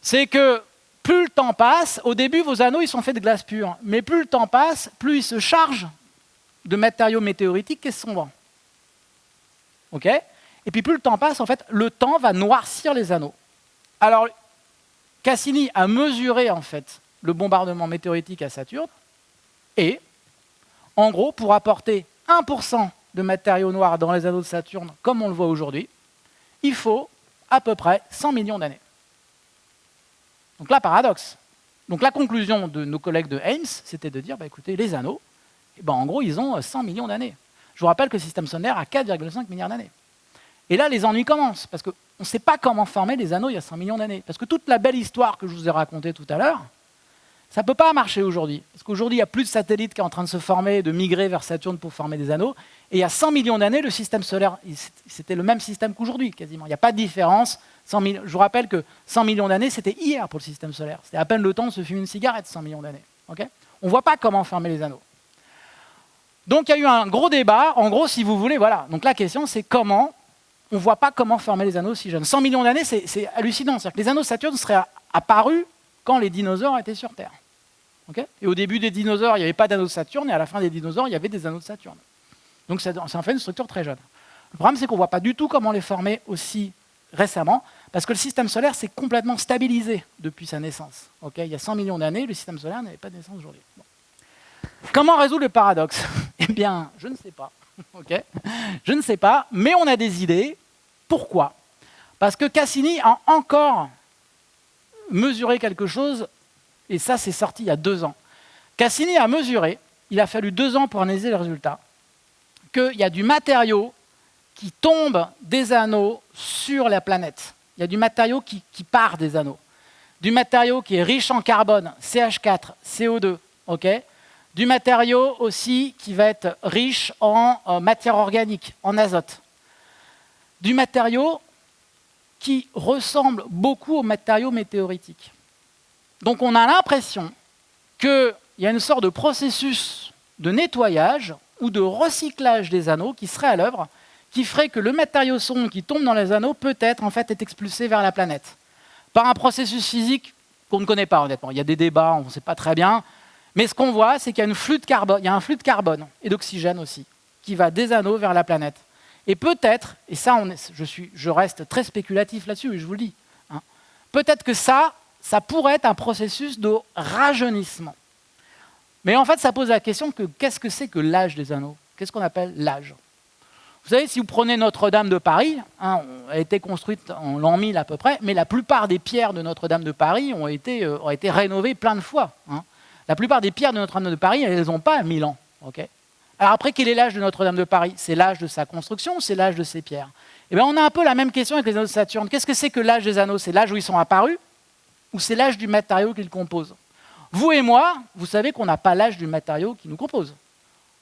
C'est que plus le temps passe, au début, vos anneaux ils sont faits de glace pure, mais plus le temps passe, plus ils se chargent de matériaux météoritiques qui sont sombres. Ok? Et puis plus le temps passe, en fait, le temps va noircir les anneaux. Alors, Cassini a mesuré en fait le bombardement météoritique à Saturne, et en gros, pour apporter 1% de matériaux noirs dans les anneaux de Saturne, comme on le voit aujourd'hui, il faut à peu près 100 millions d'années. Donc là, paradoxe. Donc la conclusion de nos collègues de Ames, c'était de dire, bah, écoutez, les anneaux, en gros, ils ont 100 millions d'années. Je vous rappelle que le système solaire a 4,5 milliards d'années. Et là, les ennuis commencent, parce qu'on ne sait pas comment former les anneaux il y a 100 millions d'années. Parce que toute la belle histoire que je vous ai racontée tout à l'heure, ça ne peut pas marcher aujourd'hui. Parce qu'aujourd'hui, il n'y a plus de satellites qui est en train de se former, de migrer vers Saturne pour former des anneaux. Et il y a 100 millions d'années, le système solaire, c'était le même système qu'aujourd'hui, quasiment. Il n'y a pas de différence. Je vous rappelle que 100 millions d'années, c'était hier pour le système solaire. C'était à peine le temps de se fumer une cigarette, 100 millions d'années. Okay, on ne voit pas comment former les anneaux. Donc il y a eu un gros débat. En gros, si vous voulez, voilà. Donc la question, c'est comment on ne voit pas comment former les anneaux si jeunes. 100 millions d'années, c'est hallucinant. C'est-à-dire que les anneaux de Saturne seraient apparus quand les dinosaures étaient sur Terre. Okay, et au début des dinosaures, il n'y avait pas d'anneaux de Saturne, et à la fin des dinosaures, il y avait des anneaux de Saturne. Donc ça en fait une structure très jeune. Le problème, c'est qu'on ne voit pas du tout comment les former aussi récemment, parce que le système solaire s'est complètement stabilisé depuis sa naissance. Il y a 100 millions d'années, le système solaire n'avait pas de naissance aujourd'hui. Bon. Comment résoudre le paradoxe? Eh bien, je ne sais pas. Je ne sais pas, mais on a des idées. Pourquoi? Parce que Cassini a encore mesuré quelque chose, et ça, c'est sorti il y a 2 ans. Cassini a mesuré, il a fallu 2 ans pour analyser les résultats, qu'il y a du matériau qui tombe des anneaux sur la planète. Il y a du matériau qui part des anneaux. Du matériau qui est riche en carbone, CH4, CO2, du matériau aussi qui va être riche en matière organique, en azote. Du matériau qui ressemble beaucoup aux matériaux météoritiques. Donc on a l'impression qu'il y a une sorte de processus de nettoyage ou de recyclage des anneaux qui serait à l'œuvre, qui ferait que le matériau sombre qui tombe dans les anneaux peut-être en fait est expulsé vers la planète. Par un processus physique qu'on ne connaît pas honnêtement. Il y a des débats, on ne sait pas très bien. Mais ce qu'on voit, c'est qu'il y a un flux de carbone et d'oxygène aussi, qui va des anneaux vers la planète. Et peut-être, et ça je reste très spéculatif là-dessus, et je vous le dis, peut-être que ça pourrait être un processus de rajeunissement. Mais en fait, ça pose la question que qu'est-ce que c'est que l'âge des anneaux? Qu'est-ce qu'on appelle l'âge? Vous savez, si vous prenez Notre-Dame de Paris, elle a été construite en l'an 1000 à peu près, mais la plupart des pierres de Notre-Dame de Paris ont été rénovées plein de fois. La plupart des pierres de Notre-Dame de Paris, elles n'ont pas 1000 ans. Alors après, quel est l'âge de Notre-Dame de Paris? C'est l'âge de sa construction ou c'est l'âge de ses pierres? Eh bien, on a un peu la même question avec les anneaux de Saturne. Qu'est-ce que c'est que l'âge des anneaux? C'est l'âge où ils sont apparus ou c'est l'âge du matériau qu'ils composent? Vous et moi, vous savez qu'on n'a pas l'âge du matériau qui nous compose.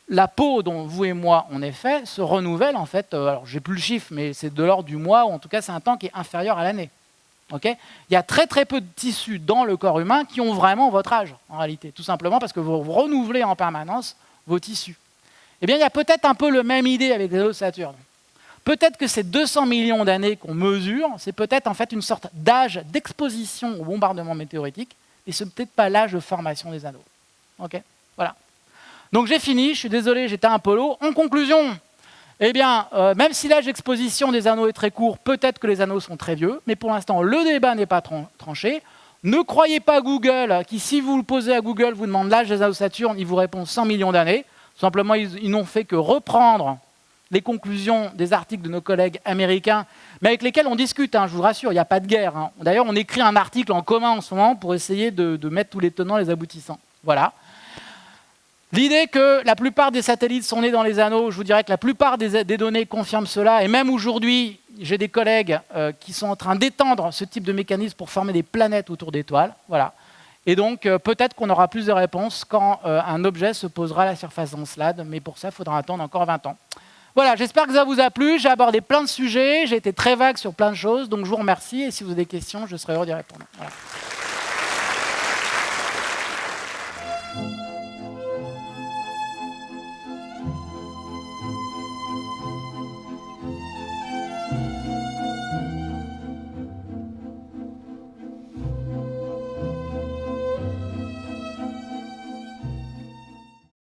La peau dont vous et moi on est fait se renouvelle en fait, alors j'ai plus le chiffre, mais c'est de l'ordre du mois, ou en tout cas c'est un temps qui est inférieur à l'année. Il y a très très peu de tissus dans le corps humain qui ont vraiment votre âge, en réalité, tout simplement parce que vous renouvelez en permanence vos tissus. Eh bien, il y a peut-être un peu la même idée avec les anneaux de Saturne. Peut-être que ces 200 millions d'années qu'on mesure, c'est peut-être en fait une sorte d'âge d'exposition au bombardement météoritique, et ce n'est peut-être pas l'âge de formation des anneaux. Voilà. Donc j'ai fini, je suis désolé, j'étais un peu lourd. En conclusion, eh bien, même si l'âge d'exposition des anneaux est très court, peut-être que les anneaux sont très vieux, mais pour l'instant, le débat n'est pas tranché. Ne croyez pas Google, qui, si vous le posez à Google, vous demande l'âge des anneaux de Saturne, il vous répond 100 millions d'années. Simplement, ils n'ont fait que reprendre les conclusions des articles de nos collègues américains, mais avec lesquels on discute, je vous rassure, il n'y a pas de guerre. D'ailleurs, on écrit un article en commun en ce moment pour essayer de mettre tous les tenants et les aboutissants. Voilà. L'idée que la plupart des satellites sont nés dans les anneaux, je vous dirais que la plupart des données confirment cela. Et même aujourd'hui, j'ai des collègues qui sont en train d'étendre ce type de mécanisme pour former des planètes autour d'étoiles. Voilà. Et donc, peut-être qu'on aura plus de réponses quand un objet se posera à la surface d'Encelade. Mais pour ça, il faudra attendre encore 20 ans. Voilà, j'espère que ça vous a plu. J'ai abordé plein de sujets. J'ai été très vague sur plein de choses. Donc, je vous remercie. Et si vous avez des questions, je serai heureux d'y répondre. Voilà.